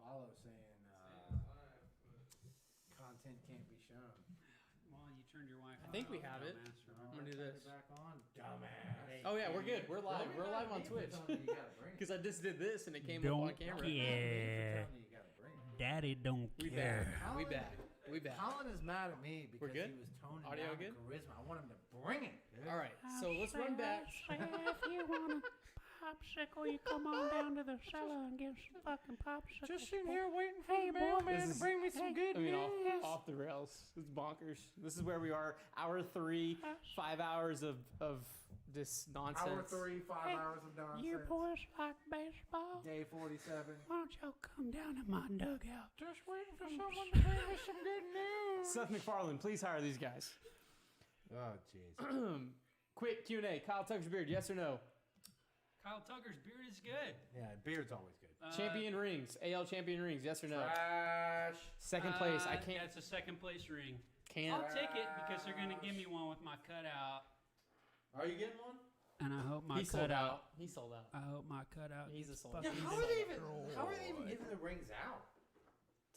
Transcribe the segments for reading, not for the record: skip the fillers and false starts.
Apollo saying content can't be shown. Well, you turned your Wi-Fi. I think we off, have it. dumbass. No, I'm gonna do this. Back on, dumbass. Oh yeah, we're good. We're live. We're live on Twitch. Because I just did this and it came up on camera. Daddy don't We care. back. We back. We back. Colin is mad at me because good? he was toning Audio down good? charisma. I want him to bring it. Dude. All right. So let's run back. If you want a popsicle, you come on down to the cellar and get some fucking popsicles. Just sitting here waiting for Hey, the mailman This to is- bring me some good I mean, news. off the rails. It's bonkers. This is where we are. Hour 3, 5 hours of this nonsense. Hour 3, 5 hours of nonsense. You boys like baseball? Day 47. Why don't y'all come down to my dugout? Just waiting for someone to bring me some good news. Seth MacFarlane, please hire these guys. Oh, jeez. Quick Q&A. Kyle Tucker's beard, yes or no? Kyle Tucker's beard is good. Yeah, beard's always good. Champion rings. AL champion rings, yes or no? Trash. Second place. I can't. That's a second place ring. Can't. I'll take it because they're gonna give me one with my cutout. Are you getting one? And I hope my He sold cutout. out. He sold out. I hope my cutout. He's a sold fucking out. Yeah, how are they even giving the rings out?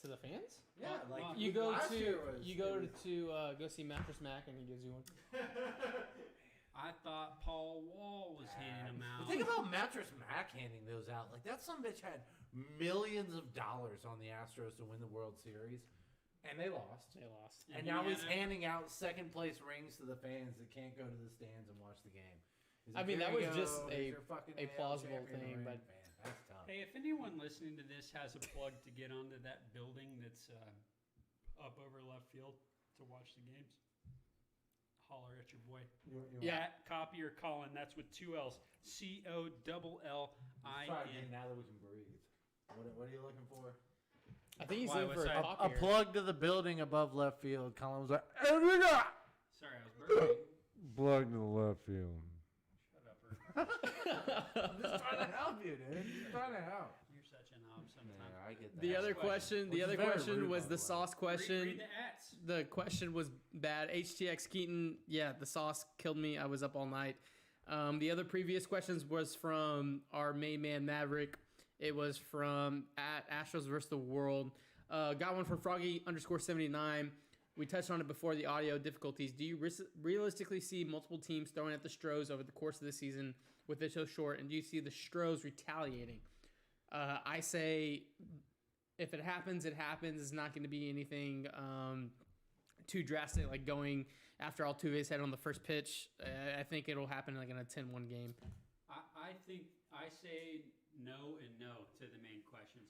To the fans? Yeah, Well, like You go last year to was- you go to go see Mattress Mac and he gives you one. I thought Paul Wall was handing them The out. thing about Mattress Mac handing those out, like that some bitch had millions of dollars on the Astros to win the World Series, and they lost. They lost. And he now had he's a- handing out second place rings to the fans that can't go to the stands and watch the game. He's I like, mean, "Here that you was go, just here's your fucking a AL plausible champion thing, ring." but- Man, that's tough. Hey, if anyone listening to this has a plug to get onto that building that's up over left field to watch the games, holler at your boy. Yeah. At Copier Colin. That's with 2 L's. Try again COLLIN. now that we can breathe. What are you looking for? I think he's Why, looking for what's a that? copy. A plug to the building above left field. Colin was like, "And we got Sorry, I was burping. plug to the left field." Shut up, Irv. I'm just trying to help you, dude. Just trying to help. You're such an knob sometimes. Yeah, I get that. The other question. question, Which the is other very question rude, was by the the way. sauce question. Read the ads. The question was bad. HTX Keaton, yeah, the sauce killed me. I was up all night. The other previous questions was from our main man Maverick. It was from at Astros versus the World. Got one from Froggy_79. We touched on it before, the audio difficulties. Do you realistically see multiple teams throwing at the Stros over the course of the season with it so short? And do you see the Stros retaliating? I say if it happens, it happens. It's not going to be anything too drastic, like going after Altuve's head on the first pitch. I think it'll happen like in a 10-1 game. I think I say no and no to the main questions.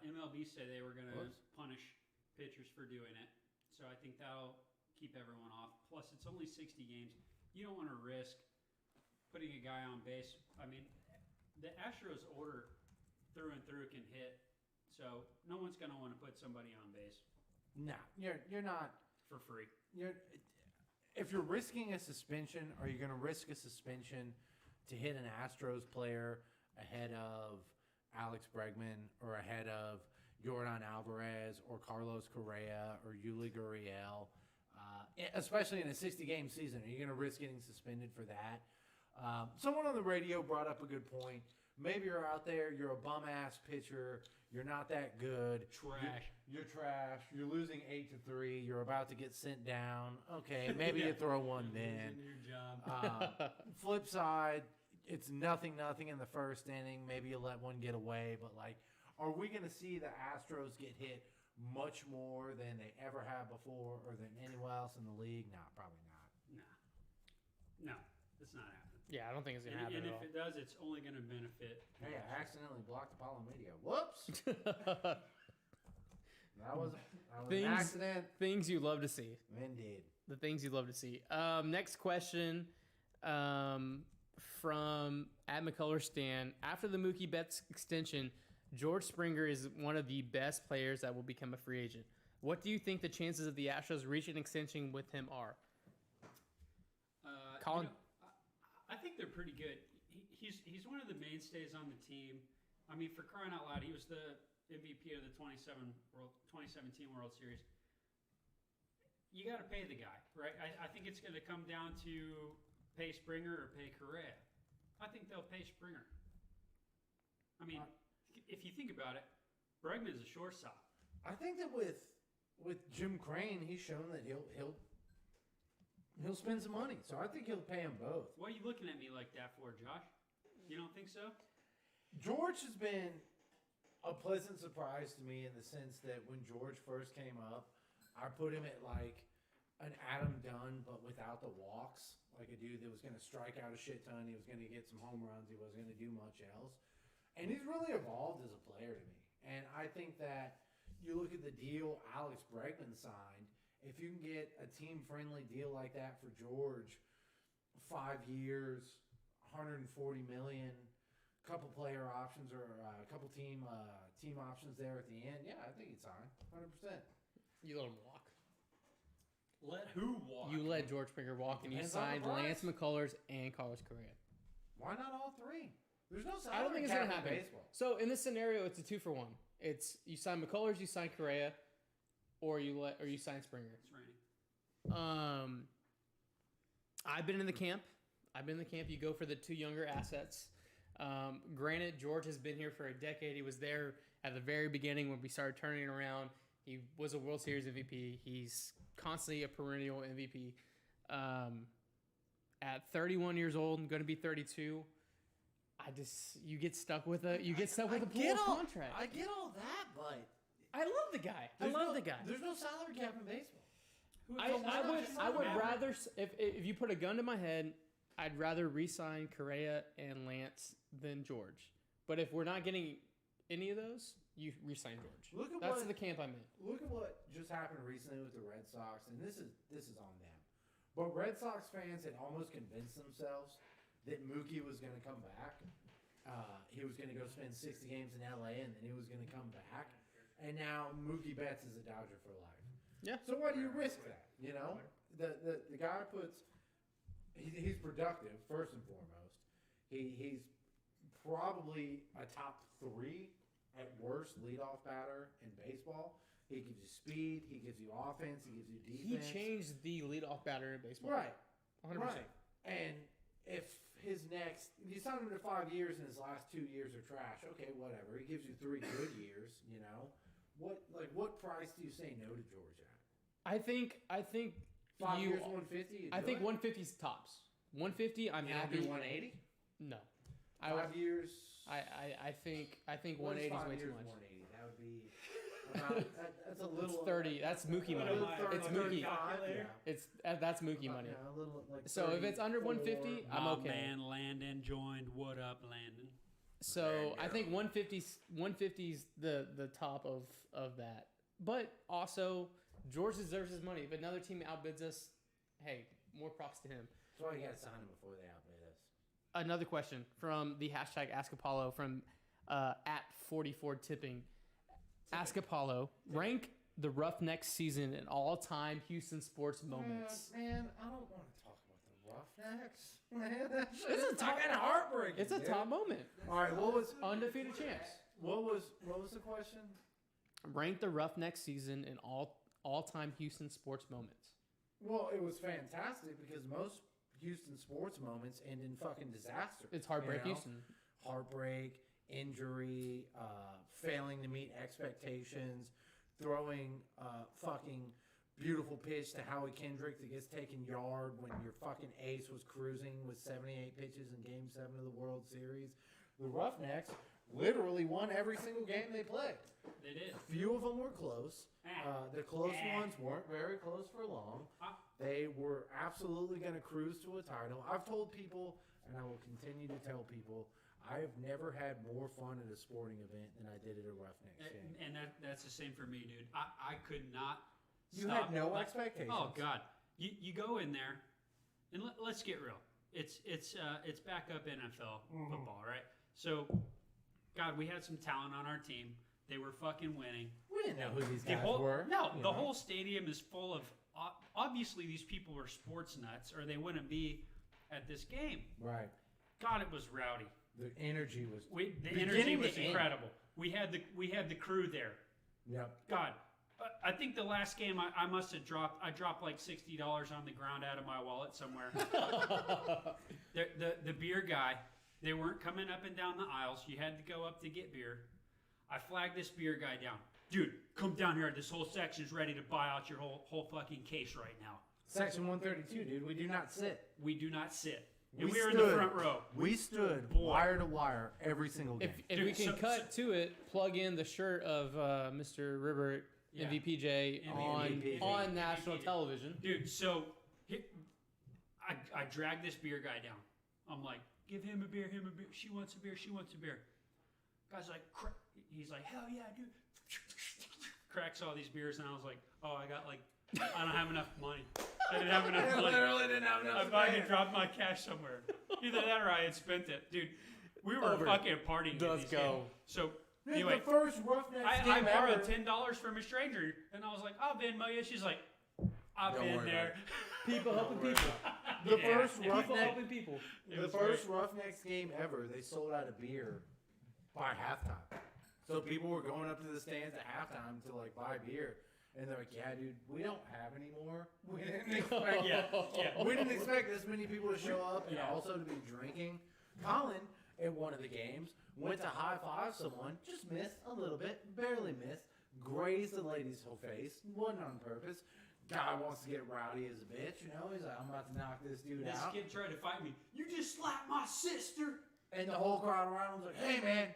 MLB said they were going to punish pitchers for doing it. So I think that'll keep everyone off. Plus, it's only 60 games. You don't want to risk putting a guy on base. I mean, the Astros order through and through can hit. So no one's going to want to put somebody on base No, you're not. for free. If you're risking a suspension, are you going to risk a suspension to hit an Astros player ahead of Alex Bregman or ahead of Yordan Alvarez or Carlos Correa or Yuli Gurriel? Especially in a 60-game season, are you going to risk getting suspended for that? Someone on the radio brought up a good point. Maybe you're out there, you're a bum-ass pitcher, you're not that good. Trash. You're trash. You're losing 8-3. You're about to get sent down. Okay, maybe you throw one Losing then. your job. Flip side, it's nothing in the first inning. Maybe you let one get away, but like, are we going to see the Astros get hit much more than they ever have before, or than anyone else in the league? Nah, probably not. No, it's not happening. Yeah, I don't think it's going to And happen at if all. it does, it's only going to benefit. Hey, I accidentally blocked Apollo Media. Whoops. That was an accident. Things you love to see. Indeed. The things you love to see. Next question from at McCuller Stan. After the Mookie Betts extension, George Springer is one of the best players that will become a free agent. What do you think the chances of the Astros reaching an extension with him are? Colin? I think they're pretty good. He's one of the mainstays on the team. I mean, for crying out loud, he was the MVP of the 2017 World Series. You got to pay the guy, right? I think it's going to come down to pay Springer or pay Correa. I think they'll pay Springer. I mean, if you think about it, Bregman's a shortstop. I think that with Jim Crane, he's shown that he'll spend some money. So I think he'll pay him both. Why are you looking at me like that for, Josh? You don't think so? George has been a pleasant surprise to me in the sense that when George first came up, I put him at like an Adam Dunn, but without the walks. Like a dude that was going to strike out a shit ton. He was going to get some home runs. He wasn't going to do much else. And he's really evolved as a player to me. And I think that you look at the deal Alex Bregman signed, if you can get a team-friendly deal like that for George, 5 years, $140 million, couple player options or a couple team options there at the end, yeah, I think he'd sign 100%. You let him walk. Let who walk? You let George Springer walk, and you Depends on the signed price. Lance McCullers and Carlos Correa. Why not all three? There's no salary I don't think it's cap gonna in happen. baseball. So in this scenario, it's a 2-for-1. It's you sign McCullers, you sign Correa, or you sign Springer. It's raining. I've been in the camp. You go for the 2 younger assets. Granted, George has been here for a decade. He was there at the very beginning when we started turning it around. He was a World Series MVP. He's constantly a perennial MVP. At 31 years old, I'm going to be 32. You get stuck with a pool contract. I get all that, but I love the guy. I love the guy. There's no salary cap in baseball. I would rather if you put a gun to my head, I'd rather re-sign Correa and Lance than George. But if we're not getting any of those, you re-sign George. That's the camp I'm in. Look at what just happened recently with the Red Sox, and this is on them. But Red Sox fans had almost convinced themselves that Mookie was going to come back. He was going to go spend 60 games in LA, and then he was going to come back. And now Mookie Betts is a Dodger for life. Yeah. So why do you risk that? You know, the guy puts. He's productive first and foremost. He's probably a top 3 at worst leadoff batter in baseball. He gives you speed. He gives you offense. He gives you He defense. changed the leadoff batter in baseball. Right. 100%. Right. And if you signed him to 5 years and his last 2 years are trash, okay, whatever. He gives you 3 good years, you know. What price do you say no to George at? I think 5 years, 150. I think 150's tops. 150, I'm happy. 180. No. 5 years. I think What 180 is is 5 way years, too much. 180. That would be about, that's a little. It's 30. That's Mookie money. It's Mookie. That's Mookie money. Yeah, a little like So if it's under 150, I'm My okay. man Landon joined. What up, Landon? So I think 150's the top of that. But also George deserves his money. If another team outbids us, hey, more props to him. That's why you got to sign him before they outbid us. Another question from the hashtag Ask Apollo from at 44 Tipping. Ask Apollo, rank the Roughnecks season in all-time Houston sports moments. Man, I don't want to talk about the Roughnecks. Man, it's a fucking heartbreaking. It's a dude. top moment. All right, what was Undefeated champs. what was the question? Rank the Roughnecks season in all-time Houston sports moments. Well, it was fantastic because most Houston sports moments end in fucking disaster. It's heartbreak you know? Houston. Heartbreak, injury, failing to meet expectations, throwing fucking beautiful pitch to Howie Kendrick that gets taken yard when your fucking ace was cruising with 78 pitches in Game 7 of the World Series. The Roughnecks literally won every single game they played. They did. Few of them were close. The close ones weren't very close for long. They were absolutely going to cruise to a title. I've told people, and I will continue to tell people, I have never had more fun at a sporting event than I did at a Roughnecks game. And that's the same for me, dude. I could not. You stop. had no expectations. Oh God, you go in there, and let's get real. It's backup NFL football, right? So, God, we had some talent on our team. They were fucking winning. We didn't know who these The guys whole, were. No, you the know? whole stadium is full of. Obviously, these people were sports nuts, or they wouldn't be at this game. Right. God, it was rowdy. The energy was. The Beginning energy was to end. incredible. We had the crew there. Yep. God, I think the last game I must have dropped. I dropped like $60 on the ground out of my wallet somewhere. the beer guy, they weren't coming up and down the aisles. You had to go up to get beer. I flag this beer guy down. Dude, come down here. This whole section's ready to buy out your whole fucking case right now. Section 132, dude. We do not sit. We do not sit. And We we were in the stood. front row. We stood Boy. wire to wire every single game. If Dude, we can so- cut to it, plug in the shirt of Mr. Ribbert, Yeah. MVPJ, MVP. on national MVP. television. Dude, so I dragged this beer guy down. I'm like, give him a beer, him a beer. She wants a beer, she wants a beer. Guy's like, he's like, hell yeah, dude. Cracks all these beers, and I was like, oh, I don't have enough money. I didn't have enough I money. literally didn't have enough I fucking spare. dropped my cash somewhere. Either that or I had spent it. Dude, we were Over. fucking partying. Let's at these go. games. So, Dude, anyway, the first Roughnecks I game borrowed ever. $10 from a stranger, and I was like, I'll Venmo you. She's like, I've Don't been worry there. People helping people. The Yeah. first People Roughneck, helping people. It the was first great. Roughnecks game ever, they sold out of beer by halftime. So people were going up to the stands at halftime to like buy beer, and they're like, "Yeah, dude, we don't have any more. We didn't expect, Yeah. we didn't expect this many people to show up and Yeah. also to be drinking." Colin, at one of the games, went to high five someone, just missed a little bit, barely missed, grazed the lady's whole face, wasn't on purpose. Guy wants to get rowdy as a bitch, you know. He's like, "I'm about to knock this dude This out." kid tried to fight me. You just slapped my sister. And the whole crowd around was like, "Hey, man,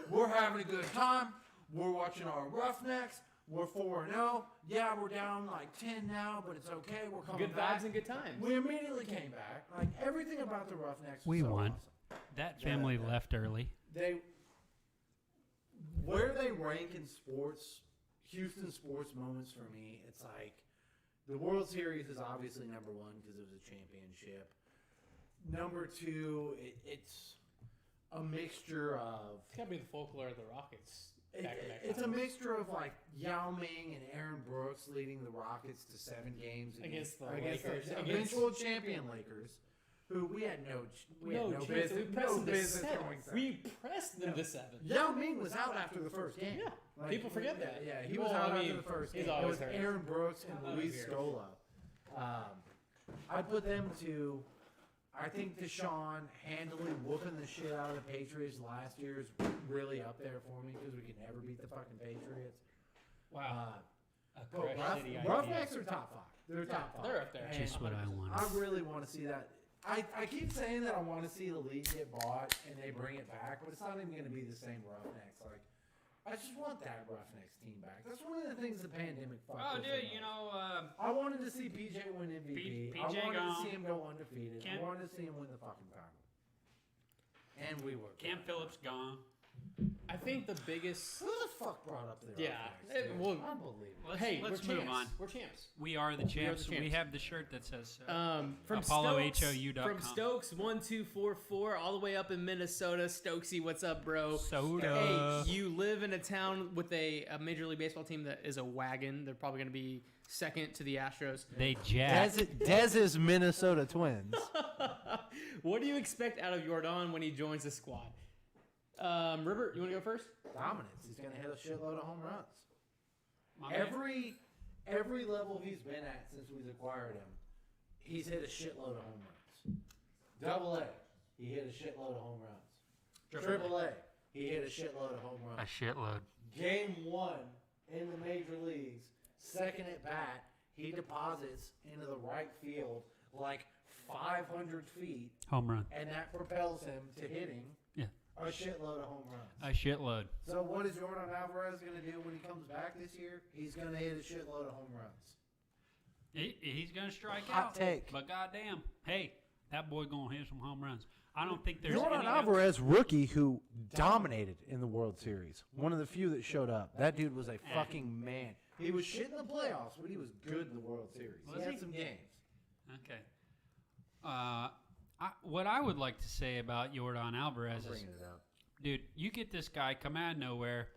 we're having a good time. We're watching our Roughnecks. We're 4-0. Yeah, we're down like 10 now, but it's okay. We're coming Good back." vibes and good times. We immediately came back. Like, everything about the Roughnecks was We so won. awesome. That Yeah, family yeah. left early. Where they rank in sports, Houston sports moments for me, it's like the World Series is obviously number one because it was a championship. Number two, it's a mixture of It's gotta be the folklore of the Rockets. Back-to-back it's a times. mixture of like Yao Ming and Aaron Brooks leading the Rockets to 7 games Against the against Lakers. the Against- eventual champion Lakers, who we had no chance. business, We pressed no them to business 7. going seven. We pressed them to 7. Yao Ming was out after the first game. Yeah. Like, People forget yeah, that. Yeah, he Well, was out I mean, after the first he's game. It always was hurt. Aaron Brooks and I love Luis Aaron. Scola. I put them to. I think Deshaun handily whooping the shit out of the Patriots last year is really up there for me because we could never beat the fucking Patriots. Wow. But Roughnecks are top 5. They're top 5. They're up there. And Just what I wanted. I really want to see that. I keep saying that I want to see the league get bought and they bring it back, but it's not even going to be the same Roughnecks. Like, I just want that Roughnecks team back. That's one of the things the pandemic fucked Oh, us dude, up. you know, I wanted to see PJ win MVP. I PJ wanted to gone. see him go undefeated. Cam- I wanted to see him win the fucking title. And we were. Cam Phillips gone. I think the biggest. Who the fuck brought up the Yeah, Roughnecks, dude? well, Unbelievable. Let's We're move champs. on. We're champs. We are the champs. We champs. have the shirt that says so. From ApolloHOU.com. From Stokes 1244 all the way up in Minnesota. Stokesy, what's up, bro? Soda. Hey, you live in a town with a Major League Baseball team that is a wagon. They're probably going to be second to the Astros. They jacked. Dez's Minnesota Twins. What do you expect out of Jordan when he joins the squad? River, you want to go first? Dominance. He's going to hit a shitload of home runs. My man. Every level he's been at since we've acquired him, he's hit a shitload of home runs. Double A, he hit a shitload of home runs. Triple A, he hit a shitload of home runs. shitload. Game 1 in the major leagues, second at bat, he deposits into the right field like 500 feet, Home run. and that propels him to hitting Yeah. a shitload of home runs. A shitload. So what is Jordan Alvarez going to do when he comes back this year? He's going to hit a shitload of home runs. He's going to strike Hot out. take. But goddamn, hey, that boy going to hit some home runs. I don't think there's Jordan any Alvarez, rookie who dominated in the World Series. One of the few that showed up. That dude was a fucking man. He was shit in the playoffs, but he was good in the World Series. Was he had he? some games. Okay. What I would like to say about Jordan Alvarez is, Bringing it up. dude, you get this guy come out of nowhere.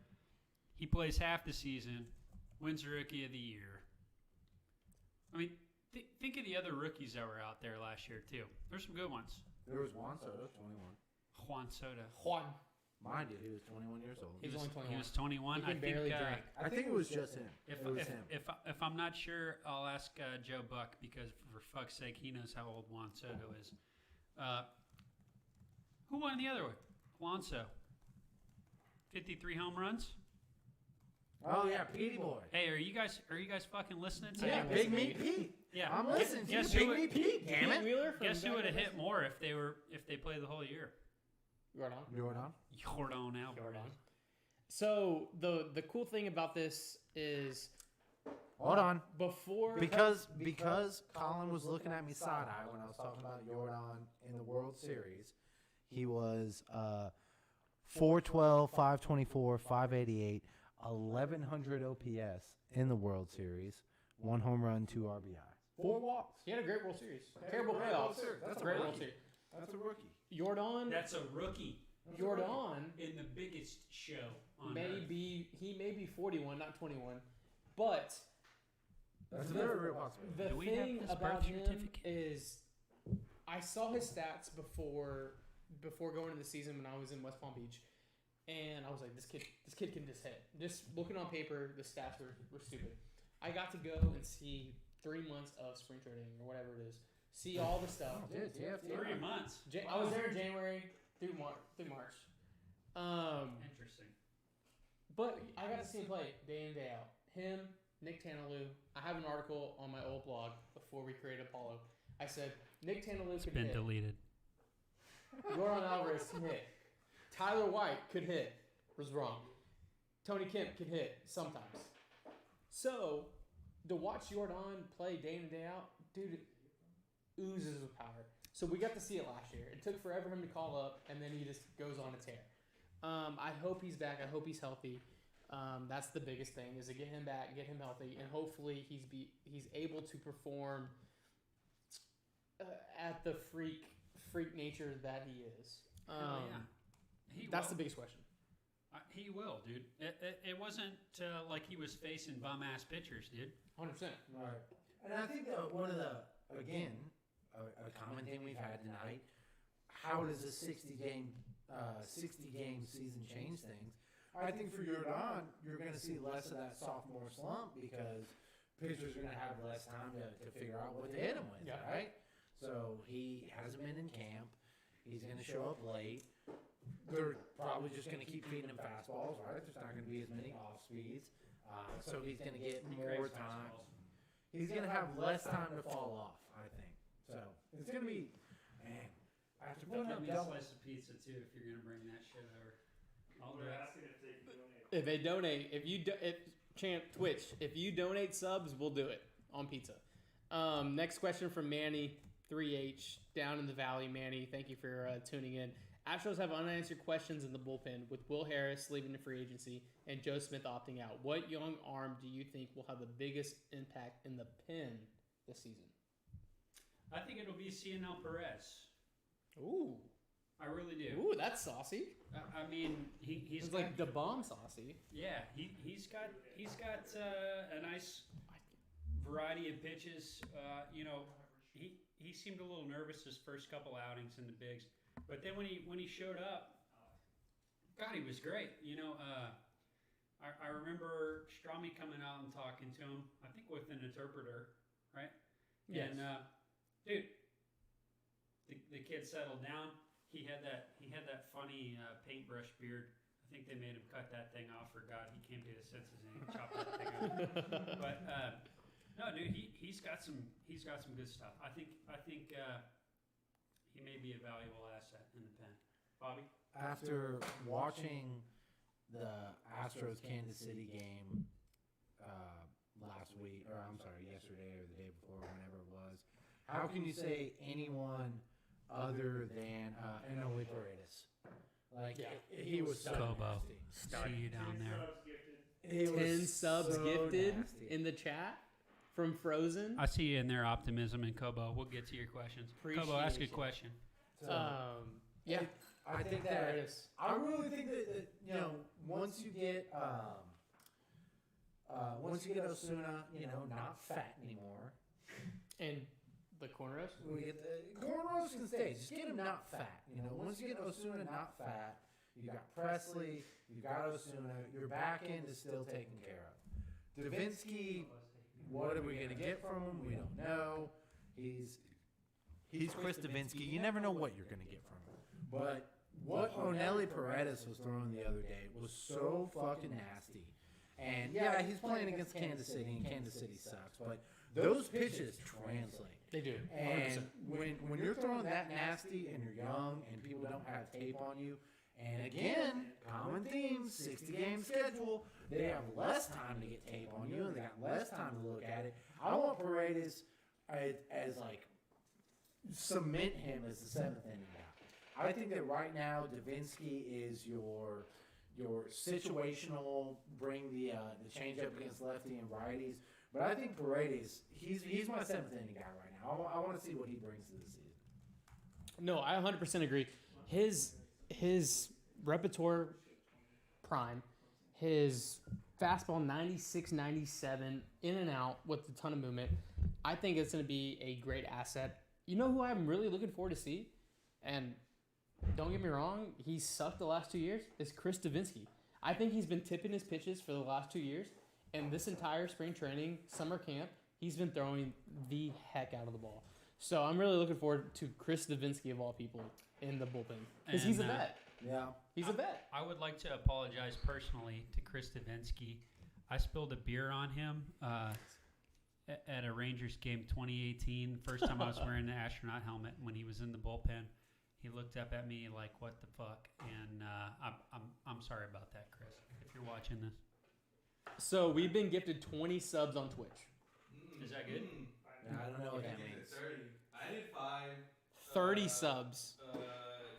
He plays half the season, wins Rookie of the Year. I mean, think of the other rookies that were out there last year, too. There's some good ones. There was Juan Soto, 21. Juan Soto. Juan. Mind you, he was 21 years old. He was only 21. He was 21. He can barely drink. I think it was just him. If, it was if, him. if I'm not sure, I'll ask Joe Buck because, for fuck's sake, he knows how old Juan Soto is. Who won the other one? Juan Soto. 53 home runs. Oh yeah, Petey boy. Hey, are you guys fucking listening to Yeah, me? Big Meat Pete. Yeah. I'm listening to you, guess Big who Meat Pete. Damn Pete it. Wheeler from Guess who back would have in the hit more if they played the whole year? Right on. Jordan. Jordan Alvarez. Jordan. So the cool thing about this is Hold on. before Because Colin was looking at me side eye when I was talking about Jordan in the World Series. He was 412, 524, 588, 1100 OPS in the World Series. 1 home run, 2 RBI. 4 walks. he had a great World Series. Terrible great World playoffs. Series. That's a great World rookie. Series. That's a rookie. Jordan That's a rookie in the biggest show on earth. he may be 41, not 21, but That's a very real possibility. the Do we have thing his about birth him certificate? is I saw his stats before going into the season when I was in West Palm Beach, and I was like, this kid can just hit. Just looking on paper, the stats were stupid. I got to go and see 3 months of spring training or whatever it is. See all the stuff. Dude, yeah. 3 months. I was there in January through March. Interesting. But I got to see him play day in, day out. Him, Nick Tanalou. I have an article on my old blog before we created Apollo. I said, Nick Tanalou could Been hit. deleted. Jordan Alvarez can hit. Tyler White could hit. Was wrong. Tony Kemp could hit sometimes. So, to watch Jordan play day in and day out, dude, oozes with power. So we got to see it last year. It took forever for him to call up, and then he just goes on a tear. I hope he's back. I hope he's healthy. That's the biggest thing, is to get him back, get him healthy, and hopefully he's able to perform at the freak nature that he is. Hell yeah. That's the biggest question. He will, dude. It wasn't like he was facing bum ass pitchers, dude. 100%. Right. And I think one of the, again, a common thing we've had tonight, how does a 60-game season change things? I think for Jordan, you're going to see less of that sophomore slump because pitchers are going to have less time to figure out what to hit him with, Yeah. right? So he hasn't been in camp. He's going to show up late. They're probably just going to keep feeding him fastballs, right? There's not going to be as many off speeds. So he's going to get He more craves time. fastballs. He's going to have less time to fall off, I think. So it's going to be, man, after putting Give up me a double. slice of pizza too if you're gonna bring that shit over. I'll do We're it. asking if they can donate. If they donate, Twitch, if you donate subs, we'll do it on pizza. Next question from Manny 3H down in the valley. Manny, thank you for tuning in. Astros have unanswered questions in the bullpen with Will Harris leaving the free agency and Joe Smith opting out. What young arm do you think will have the biggest impact in the pen this season? I think it'll be Cionel Perez. Ooh, I really do. ooh, that's saucy. I mean, he's It's got, like the bomb saucy. yeah, he's got a nice variety of pitches. He seemed a little nervous his first couple outings in the bigs, but then when he showed up, God, he was great. I remember Strami coming out and talking to him. I think with an interpreter, right? Yes. And dude, the kid settled down. He had that funny paintbrush beard. I think they made him cut that thing off. For God, he came to his senses and he chopped that thing off. But no, dude, he's got some good stuff. I think he may be a valuable asset in the pen. Bobby, After watching the Astros Kansas City game last week, or I'm sorry, yesterday or the day before, whenever it was, how can you say anyone other than Enoe Paredes? Like, Yeah. he was so Kobo. nasty. see you down there. Subs gifted. He 10 was subs so gifted nasty. in the chat from Frozen. I see you in there, optimism and Kobo. We'll get to your questions. Kobo, ask a Appreciate it. question. So, Yeah, I think there that it is. I really think that once you get Osuna, not fat anymore. And the cornrows. We get the cornrows can stay. Just get him not fat. Once you get Osuna not fat, you got Presley, you got Osuna. Your back end is still taken care of. Davinsky, what are we gonna get from him? We don't know. He's Chris Davinsky. You never know what you're gonna get from him. But what Onelli Paredes was throwing the other day was so fucking nasty. And yeah, he's playing against Kansas City, and Kansas City sucks. But those pitches translate. They do. And when you're throwing that nasty and you're young and people don't have tape on you, and again, common theme, 60-game schedule, they have less time to get tape on you and they got less time to look at it. I want Paredes as like cement him as the seventh inning guy. I think that right now Davinsky is your situational, bring the changeup against lefty and righties. But I think Paredes, he's my seventh inning guy right now. I want to see what he brings to the season. No, I 100% agree. His repertoire prime, his fastball 96, 97, in and out with a ton of movement. I think it's going to be a great asset. You know who I'm really looking forward to see? And don't get me wrong, he sucked the last 2 years, is Chris Davinsky. I think he's been tipping his pitches for the last 2 years. And this entire spring training, summer camp, he's been throwing the heck out of the ball. So I'm really looking forward to Chris Davinsky, of all people, in the bullpen. Because he's a vet. Yeah. He's a vet. I would like to apologize personally to Chris Davinsky. I spilled a beer on him at a Rangers game 2018. First time I was wearing the astronaut helmet when he was in the bullpen. He looked up at me like, "What the fuck?" And I'm sorry about that, Chris. If you're watching this, So we've been gifted 20 subs on Twitch. is that good? I don't know what that means. 30. I need 5. 30 subs.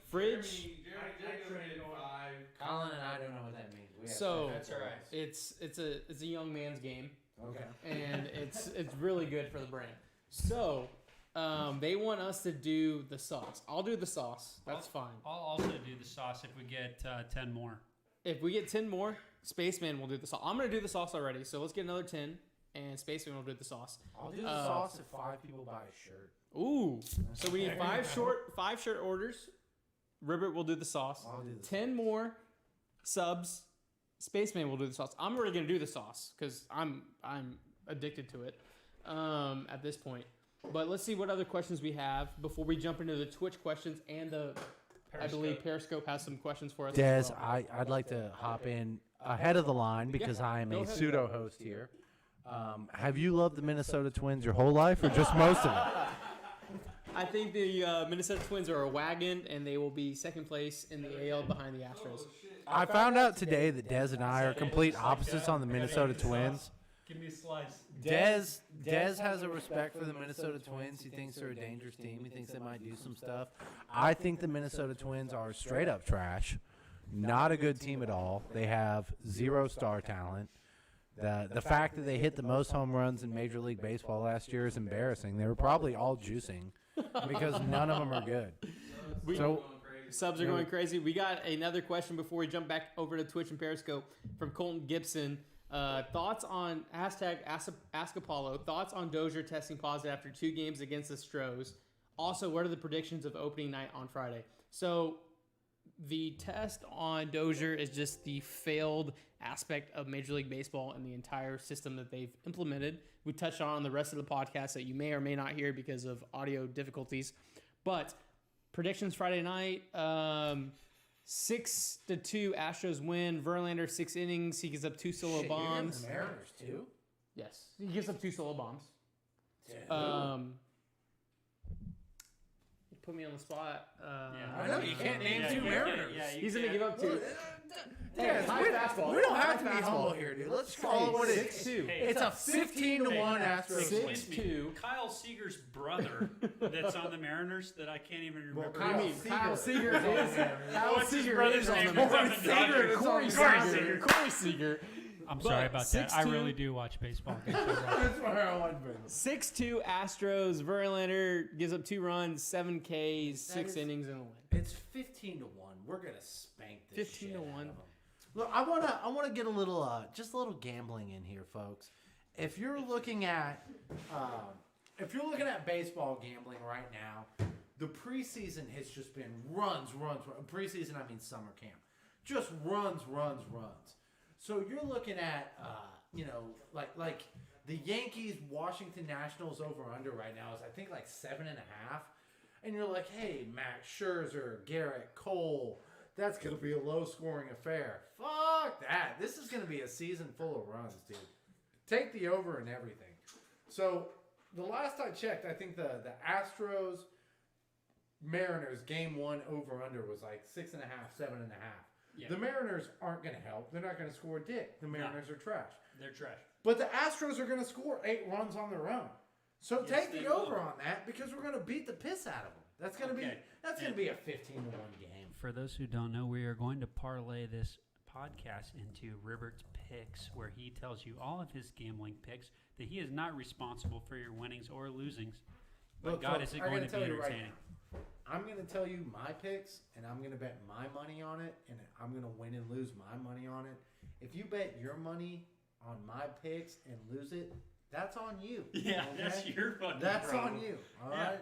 Fridge. Jeremy did 5. Colin and I don't know what that means. We have So- to- That's all right. It's a young man's game, Okay. and it's really good for the brain. So they want us to do the sauce. I'll do the sauce. That's fine. I'll also do the sauce if we get 10 more. If we get 10 more, Spaceman will do the sauce. I'm gonna do the sauce already, so let's get another 10, and Spaceman will do the sauce. I'll do the sauce if 5 people buy a shirt. Ooh, so we need five shirt orders. Ribbert will do the sauce. I'll do the 10 more subs. Spaceman will do the sauce. I'm already gonna do the sauce because I'm addicted to it at this point. But let's see what other questions we have before we jump into the Twitch questions and I believe Periscope has some questions for us. Des, as well. I'd like to hop in ahead of the line because I am go a ahead. pseudo host here. Have you loved the Minnesota Twins your whole life or just most of it? I think the Minnesota Twins are a wagon, and they will be second place in the AL behind the Astros. I found out today that Des and I are complete opposites on the Minnesota Twins. Give me a slice. Des has a respect for the Minnesota Twins. He thinks they're a dangerous team. He thinks they might do some stuff. I think the Minnesota Twins are straight up trash. Not a good team at all. They have 0 star talent. The fact that they hit the most home runs in Major League Baseball last year is embarrassing. They were probably all juicing because none of them are good. So Subs are going crazy. We got another question before we jump back over to Twitch and Periscope from Colton Gibson. Thoughts on Ask Apollo. Thoughts on Dozier testing positive after 2 games against the Stros. Also, what are the predictions of opening night on Friday? So the test on Dozier is just the failed aspect of Major League Baseball and the entire system that they've implemented. We touched on the rest of the podcast that you may or may not hear because of audio difficulties. But predictions Friday night, 6-2 Astros win. Verlander 6 innings. He gives up 2 solo bombs. The Mariners too. Yes, he gives up 2 solo bombs. You put me on the spot. I know you can't name 2 Mariners. He's gonna give up 2. Yeah, we don't have to be humble here, dude. Let's call it what it is. 6-2. It's a 15-1 Astros. 6-2. Kyle Seager's brother that's on the Mariners that I can't even remember. Kyle Seager is What's his brother's name? Corey Seager. I'm sorry about that. I 6-2. really do watch baseball games. That's where I want to be. 6-2 Astros. Verlander gives up 2 runs, 7 Ks, 6 is- innings, and a win. It's 15-1. We're gonna spank this 15 shit to out 1. of 'em. Look, I wanna get a little, just a little gambling in here, folks. If you're looking at baseball gambling right now, the preseason has just been runs. Preseason, I mean summer camp, just runs. So you're looking at, like the Yankees Washington Nationals over under right now is I think like 7.5, and you're like, hey, Max Scherzer, Garrett Cole, That's going to be a low-scoring affair. Fuck that. This is going to be a season full of runs, dude. Take the over and everything. So, the last I checked, I think the Astros Mariners game 1 over-under was like 6.5, 7.5. Yeah. The Mariners aren't going to help. They're not going to score dick. The Mariners are trash. They're trash. But the Astros are going to score 8 runs on their own. So Yes, take they the will. over on that because we're going to beat the piss out of them. That's going to be Okay. going to be a 15-1 game. For those who don't know, we are going to parlay this podcast into Rivert's picks, where he tells you all of his gambling picks, that he is not responsible for your winnings or losings. But Look, God, folks, is it I going gotta to be tell you right entertaining? I'm going to tell you my picks, and I'm going to bet my money on it, and I'm going to win and lose my money on it. If you bet your money on my picks and lose it, that's on you. Yeah, okay? that's your fucking That's problem. on you. All Yeah. right.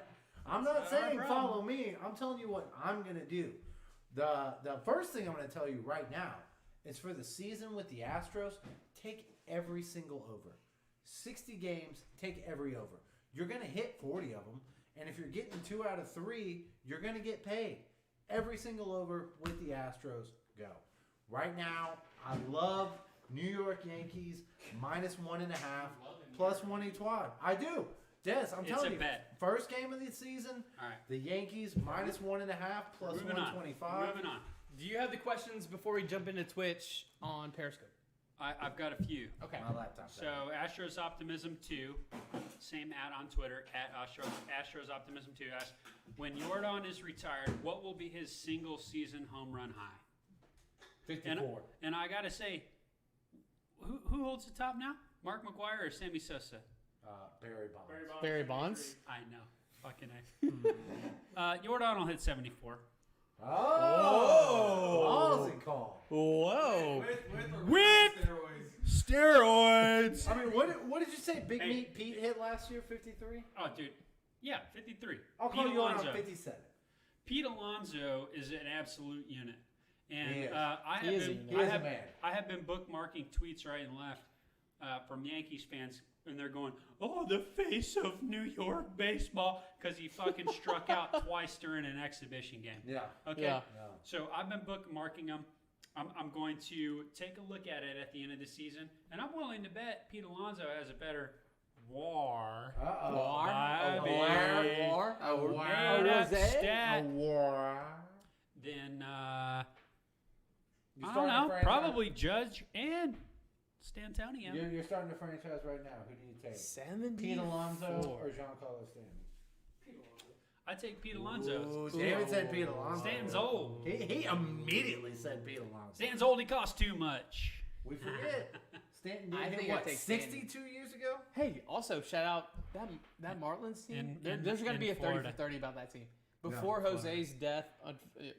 I'm not not our saying problem. follow me. I'm telling you what I'm gonna do. The first thing I'm gonna tell you right now is for the season with the Astros, take every single over. 60 games, take every over. You're gonna hit 40 of them, and if you're getting 2 out of 3, you're gonna get paid. Every single over with the Astros, go. Right now, I love New York Yankees -1.5 plus 1 étoile. I do. Des, I'm It's telling a you, bet. first game of the season, All right. the Yankees -1.5 plus Moving on. 125. Moving on. Do you have the questions before we jump into Twitch on Periscope? I've got a few. Okay. My laptop. So Astros Optimism 2, same on Twitter at Astros Optimism 2 asks, when Jordan is retired, what will be his single season home run high? 54. And I gotta say, who holds the top now? Mark McGuire or Sammy Sosa? Barry Bonds. Barry Bonds. I know, fucking A. Jordan will hit 74. Oh! Ballsy call. Whoa. With steroids. steroids. I mean, what did you say Big Hey. Meat Pete hit last year? 53? Oh, dude, yeah, 53. I'll call Pete you on Alonso. 57. Pete Alonso is an absolute unit, and He is. I He have is a been unit. He I is a have, man. I have been bookmarking tweets right and left from Yankees fans, and they're going, "Oh, the face of New York baseball," because he fucking struck out twice during an exhibition game. Yeah. Okay, Yeah. so I've been bookmarking them. I'm going to take a look at it at the end of the season, and I'm willing to bet Pete Alonso has a better WAR. Uh-oh. War. Baby. War. A war. Made up Rosé? stat. A war. Then You I don't starting to know, franchise- probably Judge and Stantonio. You're starting to franchise right now. Who do you take? 74. Pete Alonso or Giancarlo Stanton? I take Pete Alonso. David said Pete Alonso. Stanton's old. He immediately said Pete Alonso. Stanton's old. He costs too much. We forget. Stanton I did hit think I what, take 62 years ago? Hey, also shout out that Marlins team. There's going to be a 30 Florida. for 30 about that team. Before Florida. Jose's death,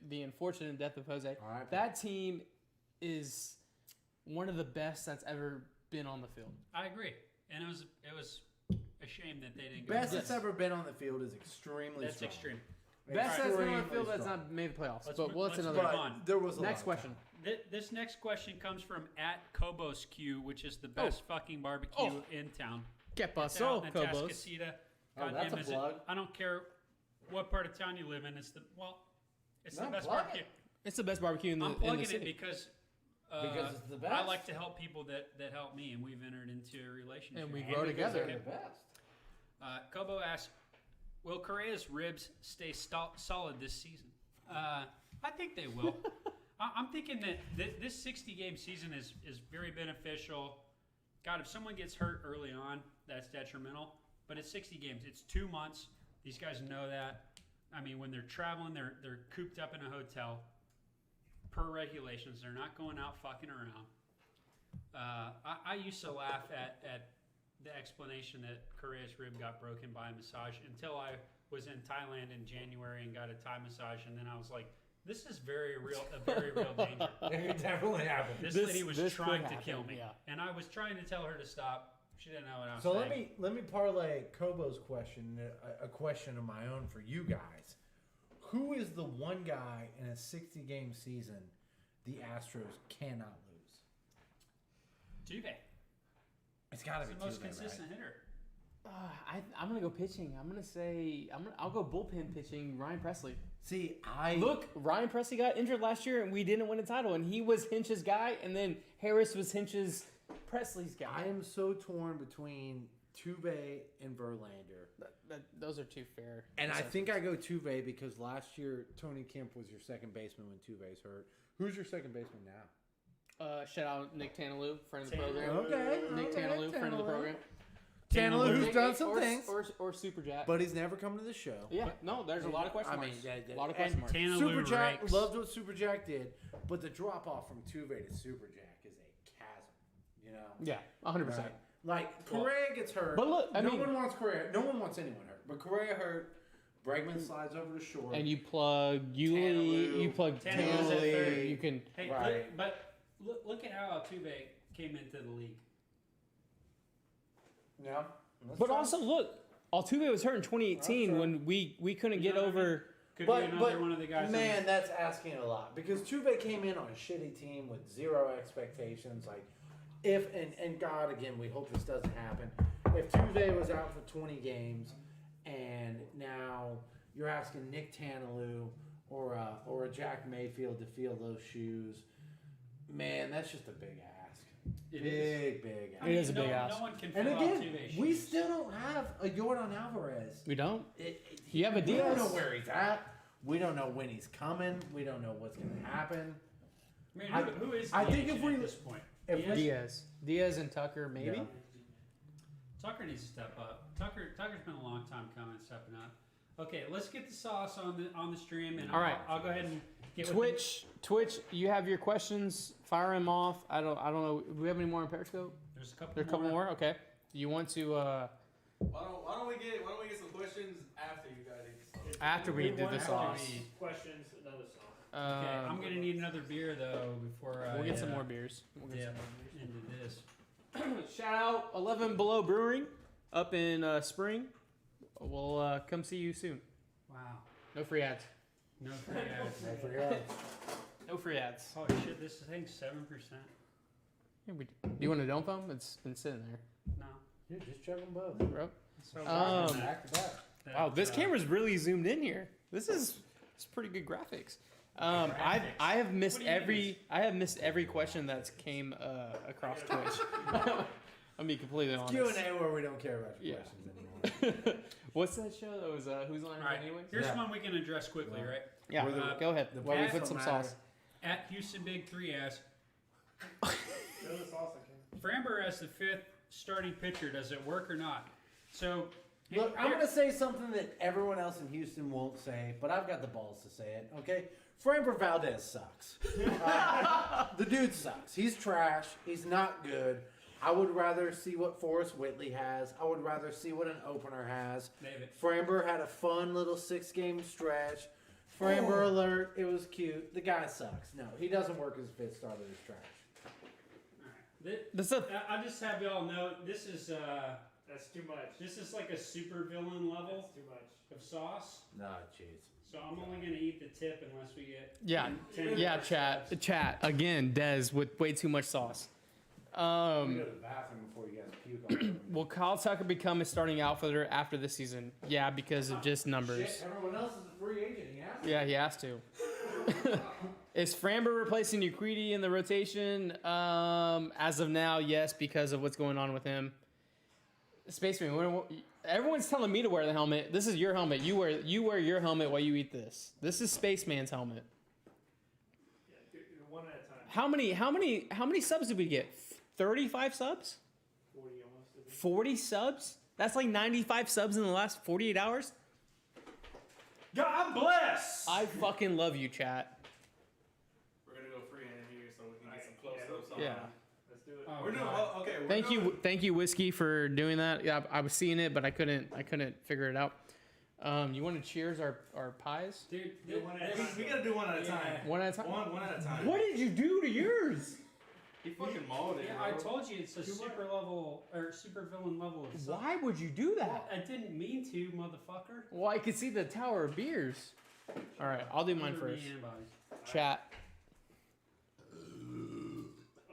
the unfortunate death of Jose, R.I.P. that team is one of the best that's ever been on the field. I agree, and it was a shame that they didn't go. Best for it. that's ever been on the field is extremely That's strong. extreme. Best that's been on the Extremely field that's strong. not made the playoffs. Let's But move- what's let's another? move But on. there was a Next lot of question. This next question comes from @KobosQ, which is the best fucking barbecue in town. Que It's pasó, out in Cobos? Atascocita. Oh, God that's damn, a is it- plug. I don't care what part of town you live in. It's the No, best plug barbecue. it. It's the best barbecue in the, I'm in the plugging it city. because Because it's the I best. like to help people that help me, and we've entered into a relationship. And we And grow because together. they're the best. Kobo asks, will Correa's ribs stay solid this season? I think they will. I'm thinking that this 60-game season is very beneficial. God, if someone gets hurt early on, that's detrimental. But it's 60 games. It's 2 months. These guys know that. I mean, when they're traveling, they're cooped up in a hotel. Per regulations, they're not going out fucking around. I used to laugh at the explanation that Correa's rib got broken by a massage until I was in Thailand in January and got a Thai massage, and then I was like, "This is a very real danger." It definitely happened. This This- lady was this trying could to kill happen, me, yeah. and I was trying to tell her to stop. She didn't know what I was So saying. let me parlay Kobo's question, a question of my own for you guys. Who is the one guy in a 60-game season the Astros cannot lose? Tuve. It's got to He's be the most Tuve, consistent right? hitter. I'm gonna go pitching. I'll go bullpen pitching. Ryan Presley. See, Look, Ryan Presley got injured last year, and we didn't win a title, and he was Hinch's guy, and then Harris was Hinch's Presley's guy. I am so torn between Tuve and Verlander. Those are two fair. And I think I go Tuve because last year Tony Kemp was your second baseman when Tuve's hurt. Who's your second baseman now? Shout out Nick Tanalou, friend of the Tanalou. program. Okay. Nick Tanalou, friend of the program. Tanalou, who's done some or, things, or Super Jack. but he's never come to the show. Yeah, no, there's a lot of question marks. A lot of question marks. Tanalou Super Jack rakes. loved what Super Jack did, but the drop off from Tuve to Super Jack is a chasm. You know. Yeah, 100%. Right. Like Correa gets hurt, But look, I no mean- one wants Correa. No one wants anyone hurt. But Correa hurt. Bregman slides over to short. And you plug Yuli, Tanalou. you plug Tanalou's at Tanalou, third. you can. Hey, Right. but look at how Altuve came into the league. yeah. But also, look, Altuve was hurt in 2018 That's when we couldn't get You know what I mean? over. Could But- be another but, one of the guys. Man, that's asking a lot because Tuve came in on a shitty team with zero expectations. Like, if and God, again, we hope this doesn't happen. If Tuve was out for 20 games, and now you're asking Nick Tanalou or a Jack Mayfield to fill those shoes, man, that's just a big ask. It Big ask. It is a big no, ask. No one can And fill again, Altuve's we shoes. still don't have a Jordan Alvarez. We don't. You have a We don't Diaz. know where he's at. We don't know when he's coming. We don't know what's going to happen. I mean, I- who is I the think if agent we- at this point? if we- Diaz and Tucker, maybe. Yeah. Tucker needs to step up. Tucker's been a long time coming, stepping up. Okay, let's get the sauce on the stream, and All right. I'll go ahead and get with Twitch, you have your questions. Fire them off. I don't know. Do we have any more on Periscope? There's a couple. There are a couple more. Okay. You want to Why don't we get some questions after you guys eat the sauce? after we do the want sauce? to be- Questions, another song. Okay, I'm gonna need another beer though before I We'll get some more beers. We'll get yeah, some more beers. into this. Shout out 11 Below Brewing up in Spring. We'll come see you soon. Wow. No free ads. No free ads. I forgot. No free ads. Holy shit! This thing's 7%. Yeah, do you want a dome foam? It's been sitting there, No. Yeah, just chug them both. bro. So Back to back. Wow, this camera's really zoomed in here. This is pretty good graphics. I have missed What do you every question that's came across Twitch. I'll be completely honest. Q&A where we don't care about your Yeah. questions anymore. What's that show that was Who's on All right. Anyway? Here's Yeah. one we can address quickly, Yeah. right? Yeah, Where the- go ahead. the While we facts put don't some matter. sauce. At Houston Big 3 asks, Show the sauce again. Framber as the 5th starting pitcher, does it work or not? So, Look, I'm here- going to say something that everyone else in Houston won't say, but I've got the balls to say it, okay? Framber Valdez sucks. The dude sucks. He's trash. He's not good. I would rather see what Forrest Whitley has. I would rather see what an opener has. David. Framber had a fun little 6-game stretch. Framber alert. It was cute. The guy sucks. No, he doesn't work as a 5th starter. He's trash. This is I just have y'all know this is That's too much. this is like a super villain level That's too much. of sauce. No, jeez. So I'm only gonna eat the tip unless we get 10 yeah, more steps. chat again. Dez with way too much sauce. We go to the bathroom before you guys puke all over me. Will Kyle Tucker become a starting outfielder after this season? Yeah, because of just numbers. Shit, everyone else is a free agent. He has to. Yeah, he has to. Is Framber replacing Ucridi in the rotation? As of now, yes, because of what's going on with him. Spaceman, everyone's telling me to wear the helmet. This is your helmet. You wear your helmet while you eat this. This is Spaceman's helmet. Yeah, one at a time. How many subs did we get? 35 subs? 40 almost. I think. 40 subs? That's like 95 subs in the last 48 hours? God bless. I fucking love you, chat. We're gonna go freehand here so we can get some Alright, close ups on. Yeah. Let's do it. Oh, We're doing God. okay. We're Thank you, Whiskey, for doing that. Yeah, I was seeing it, but I couldn't figure it out. You want to cheers our pies? Dude, Do one at a time. We gotta do one at a Yeah. time. One at a time. One at a time. What did you do to yours? He fucking mauled it. Yeah, I told you it's a super level or super villain level of sauce. Why would you do Well, that? I didn't mean to, motherfucker. Well, I could see the tower of beers. All right, I'll do mine Remember first. the antibodies. Chat.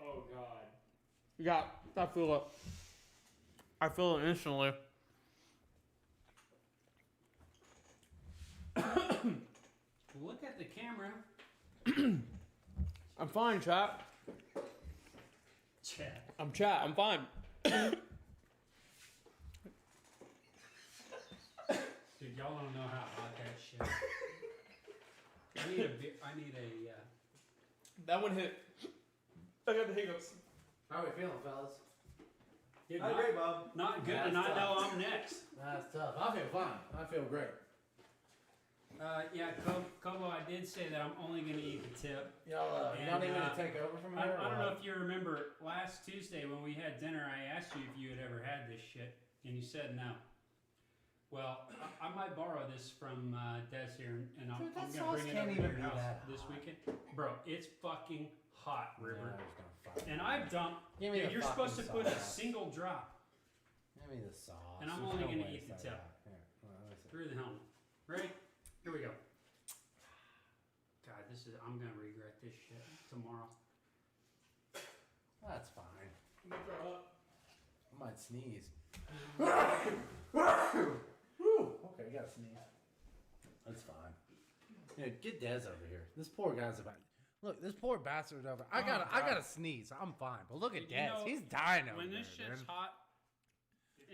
Oh God. Yeah, I feel it. I feel it instantly. look at the camera. I'm fine, chat. Chat. I'm fine. Dude, y'all don't know how hot that shit is. I need a beer. I need a. That one hit. I got the hiccups. How are we feeling, fellas? Dude, Not great, Bob. not good That's to not tough. know I'm next. That's tough. I feel fine. I feel great. Yeah, Kobo, I did say that I'm only gonna eat the tip. Y'all, And, you're not even uh, gonna take over from I here? don't know if you remember last Tuesday when we had dinner. I asked you if you had ever had this shit, and you said no. Well, I might borrow this from Des here, and I'm, Dude, that I'm gonna sauce bring it can't over to even your be house that this hot. weekend, bro. It's fucking hot, River. Yeah, I was gonna fuck And it. I've dumped. Give me Dude, the you're supposed to fucking put a sauce. single drop Give me the sauce. And I'm There's only no gonna way eat the it's tip. that hot. Here, well, let me see. through the helmet. Ready? Here we go. God, I'm gonna regret this shit tomorrow. That's fine. I might sneeze. Whew. Okay, you gotta sneeze. That's fine. Yeah, get Dez over here. This poor guy's about. Look, this poor bastard over. I God. gotta sneeze. I'm fine, but look at You Dez. know, He's dying over When there. this shit's dude. hot,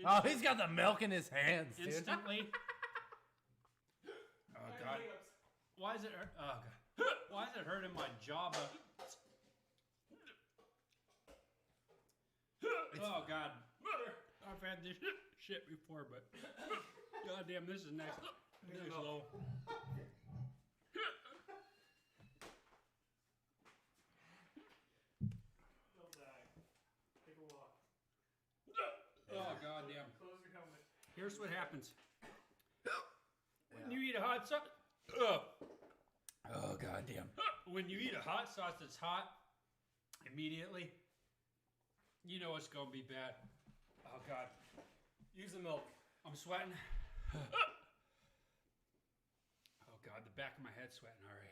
Oh, he's got the milk in his hands, dude. instantly. Oh God. Why is it? Oh God. Why is it hurting my jaw? Oh God. I've had this shit before, but goddamn, this is next level. Don't die. Take a walk. Oh goddamn. Close your helmet. Here's what happens. When you eat a hot sauce. Oh goddamn. When you eat a hot sauce that's hot, immediately, you know it's gonna be bad. Oh God. Use the milk. I'm sweating. Oh God, the back of my head's sweating already.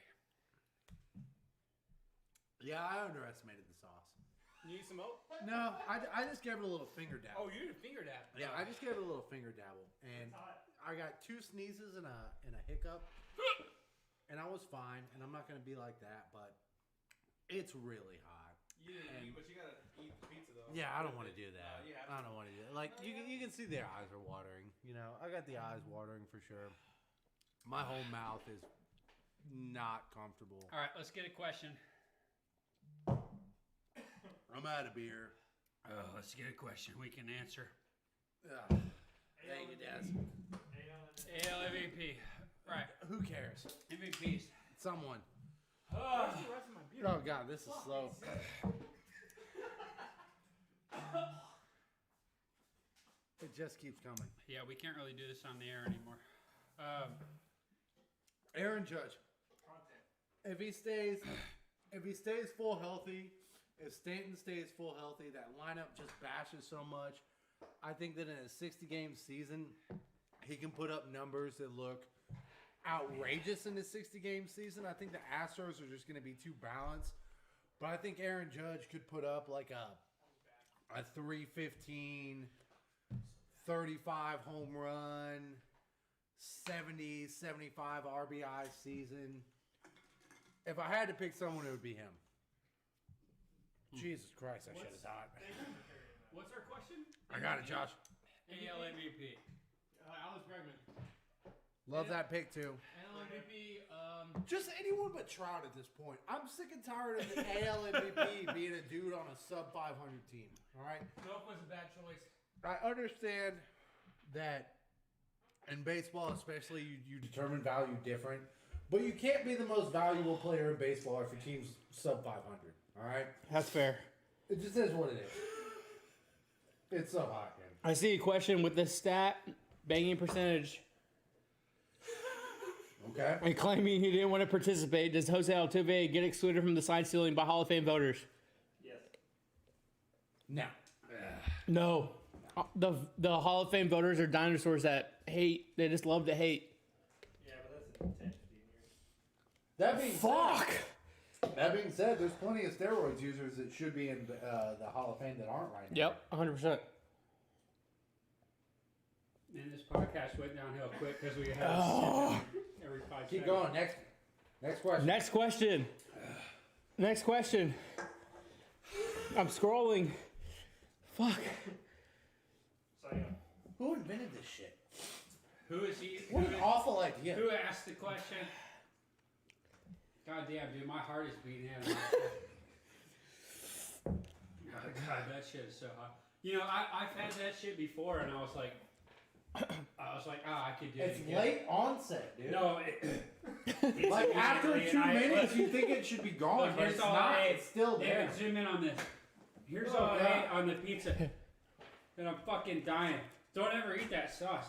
Yeah, I underestimated the sauce. You need some milk? No, I just gave it a little finger dabble. Oh, you need a finger dab. Yeah, I just gave it a little finger dabble, and It's hot. I got 2 sneezes and a hiccup, and I was fine. And I'm not gonna be like that, but it's really hot. You didn't And- eat, but you gotta eat the pizza though. Yeah, I don't want to do that. you have I don't want to do that. Like you can see their eyes are watering. You know, I got the eyes watering for sure. My whole mouth is not comfortable. All right, let's get a question. I'm out of beer. Let's get a question we can answer. Thank you, Des. AL MVP. Right, Who cares? MVPs. Someone. Oh, Oh God, this is slow. It just keeps coming. yeah, we can't really do this on the air anymore. Aaron Judge. If he stays full healthy, if Stanton stays full healthy, that lineup just bashes so much. I think that in a 60-game season, he can put up numbers that look outrageous in a 60-game season. I think the Astros are just going to be too balanced. But I think Aaron Judge could put up like a 315, 35 home run, 70, 75 RBI season. If I had to pick someone, it would be him. Jesus Christ, that shit is hot. what's our question? I got it, Josh. AL MVP. Alex Bregman. Love that pick, too. AL MVP. Just anyone but Trout at this point. I'm sick and tired of the AL MVP being a dude on a sub-500 team. All right? Milk was a bad choice. I understand that in baseball, especially, you determine value different. But you can't be the most valuable player in baseball if your team's sub-500. All right? That's fair. It just is what it is. It's so hot, man. I see a question with this stat, banging percentage, Okay? and claiming he didn't want to participate. Does Jose Altuve get excluded from the sign stealing by Hall of Fame voters? Yes. Now. No. The Hall of Fame voters are dinosaurs that hate. They just love to hate. Yeah, but that's in 10, 15 years. That being Fuck. That being said, there's plenty of steroids users that should be in the Hall of Fame that aren't right now. Yep, 100%. And this podcast went downhill quick because we had Oh. every 5 Keep seconds. going. Next. Next question. Next question. Next question. I'm scrolling. Fuck. So, yeah. Who invented this shit? Who is he? What an awful idea. Who asked the question? God damn, dude, my heart is beating out of my God, that shit is so hot. You know, I've had that shit before, and I was like, I could do it. It's again. late onset, dude. No, it's Like after immediately, 2 and I- minutes, you think it should be gone, Look, but here's it's all not. I ate. It's still there. David, zoom in on this. Here's Oh, all I God. ate on the pizza, and I'm fucking dying. Don't ever eat that sauce.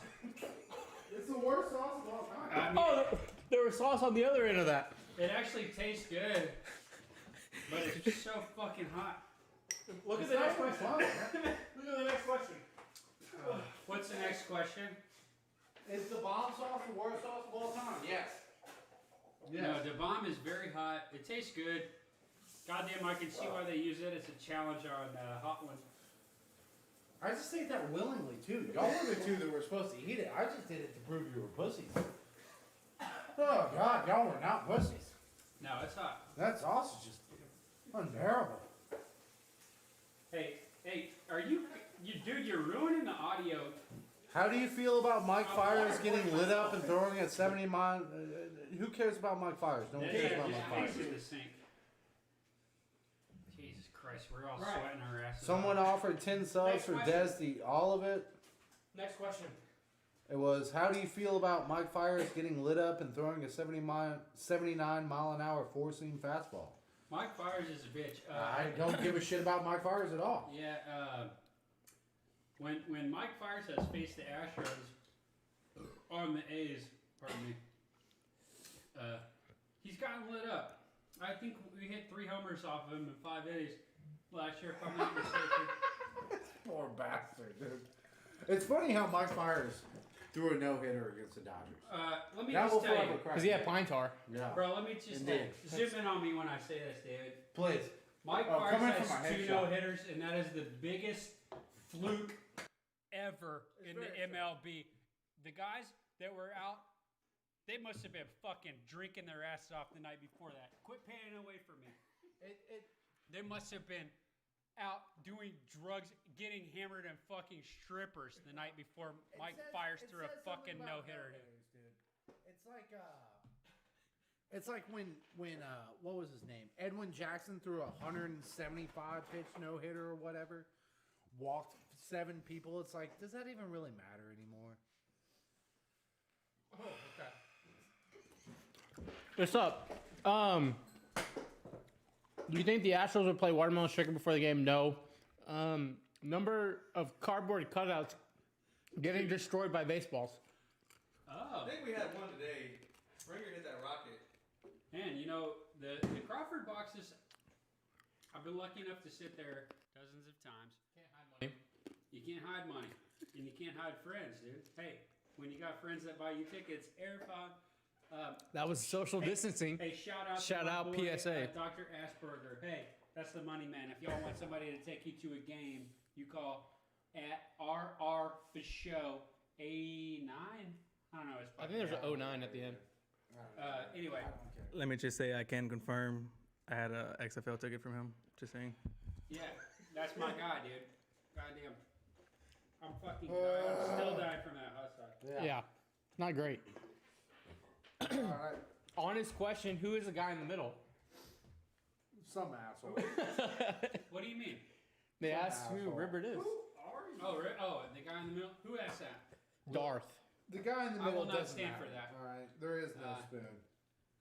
It's the worst sauce of all time. I mean, Oh, there was sauce on the other end of that. it actually tastes good, but it's just so fucking hot. Look It's not even fun. Look at the next question. What's the next question? Is the bomb sauce the worst sauce of all time? Yes. No, the bomb is very hot. It tastes good. Goddamn, I can see why they use it. It's a challenge on Hot Ones. I just ate that willingly too. Y'all were the two that were supposed to eat it. I just did it to prove you were pussies. Oh God, y'all were not pussies. No, it's hot. That sauce is just unbearable. Hey, are you, dude? You're ruining the audio. How do you feel about Mike Fires getting lit up and throwing at 70 miles? Who cares about Mike Fires? No one This cares shit about just Mike makes Fires. it to sink. Jesus Christ, we're all Right. sweating our asses Someone off. offered 10 subs Next for question. Des to eat all of it. Next question. It was, how do you feel about Mike Fires getting lit up and throwing a 79 mile an hour 4-seam fastball? Mike Fires is a bitch. I don't give a shit about Mike Fires at all. Yeah, when Mike Fires has faced the Astros on the A's, pardon me, he's gotten lit up. I think we hit 3 homers off of him in 5 innings last year, if I'm not mistaken. Poor bastard, dude. It's funny how Mike Fires threw a no-hitter against the Dodgers. Let me That just will tell forever you, crack Because he had me. pine tar. Yeah. bro. Let me just Indeed. zoom in on me when I say this, David. Please. Mike Oh, Fires come in for my has 2 headshot. no-hitters, and that is the biggest fluke ever in the MLB. The guys that were out, they must have been fucking drinking their asses off the night before that. Quit panning away from me. They must have been out doing drugs, getting hammered and fucking strippers the night before Mike Fires threw a fucking no-hitter. It's like when what was his name? Edwin Jackson threw a 175 pitch no hitter or whatever, walked 7 people. It's like, does that even really matter anymore? What's up? Do you think the Astros would play watermelon sugar before the game? No. Number of cardboard cutouts getting destroyed by baseballs. Oh, I think we had one today. Springer hit that rocket. man, you know, the Crawford boxes, I've been lucky enough to sit there dozens of times. You can't hide money, and you can't hide friends, dude. Hey, when you got friends that buy you tickets, AirPod. That was social distancing. Hey, shout out Shout to my out boy, PSA. Dr. Asperger. Hey, that's the money man. If y'all want somebody to take you to a game, you call at RR for show 89. I don't know. It's I think there's an 09 at the end. anyway. Let me just say I can confirm I had a XFL ticket from him. Just saying. Yeah, that's my guy, dude. Goddamn. I'm fucking dying. I'm still dying from that hot sauce. Yeah. Not great. All right. Honest question, who is the guy in the middle? Some asshole. What do you mean? They Some asked who asshole. Ribbert is. Oh, the guy in the middle? Who asked that? Darth. The guy in the I middle will not doesn't stand matter. for that. All right. There is no Uh, spoon.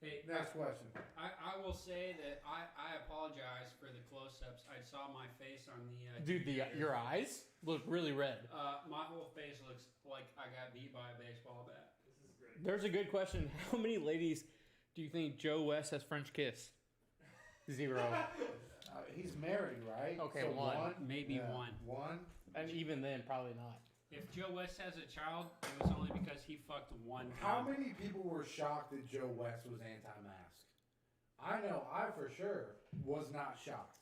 Hey, Next question. I will say that I apologize for the close-ups. I saw my face on the Dude, TV. your eyes look really red. My whole face looks like I got beat by a baseball bat. There's a good question. How many ladies do you think Joe West has French kissed? 0. He's married, right? Okay, So one. Maybe Yeah. one. One. And even then, probably not. If Joe West has a child, it was only because he fucked one How time. many people were shocked that Joe West was anti-mask? I know I for sure was not shocked.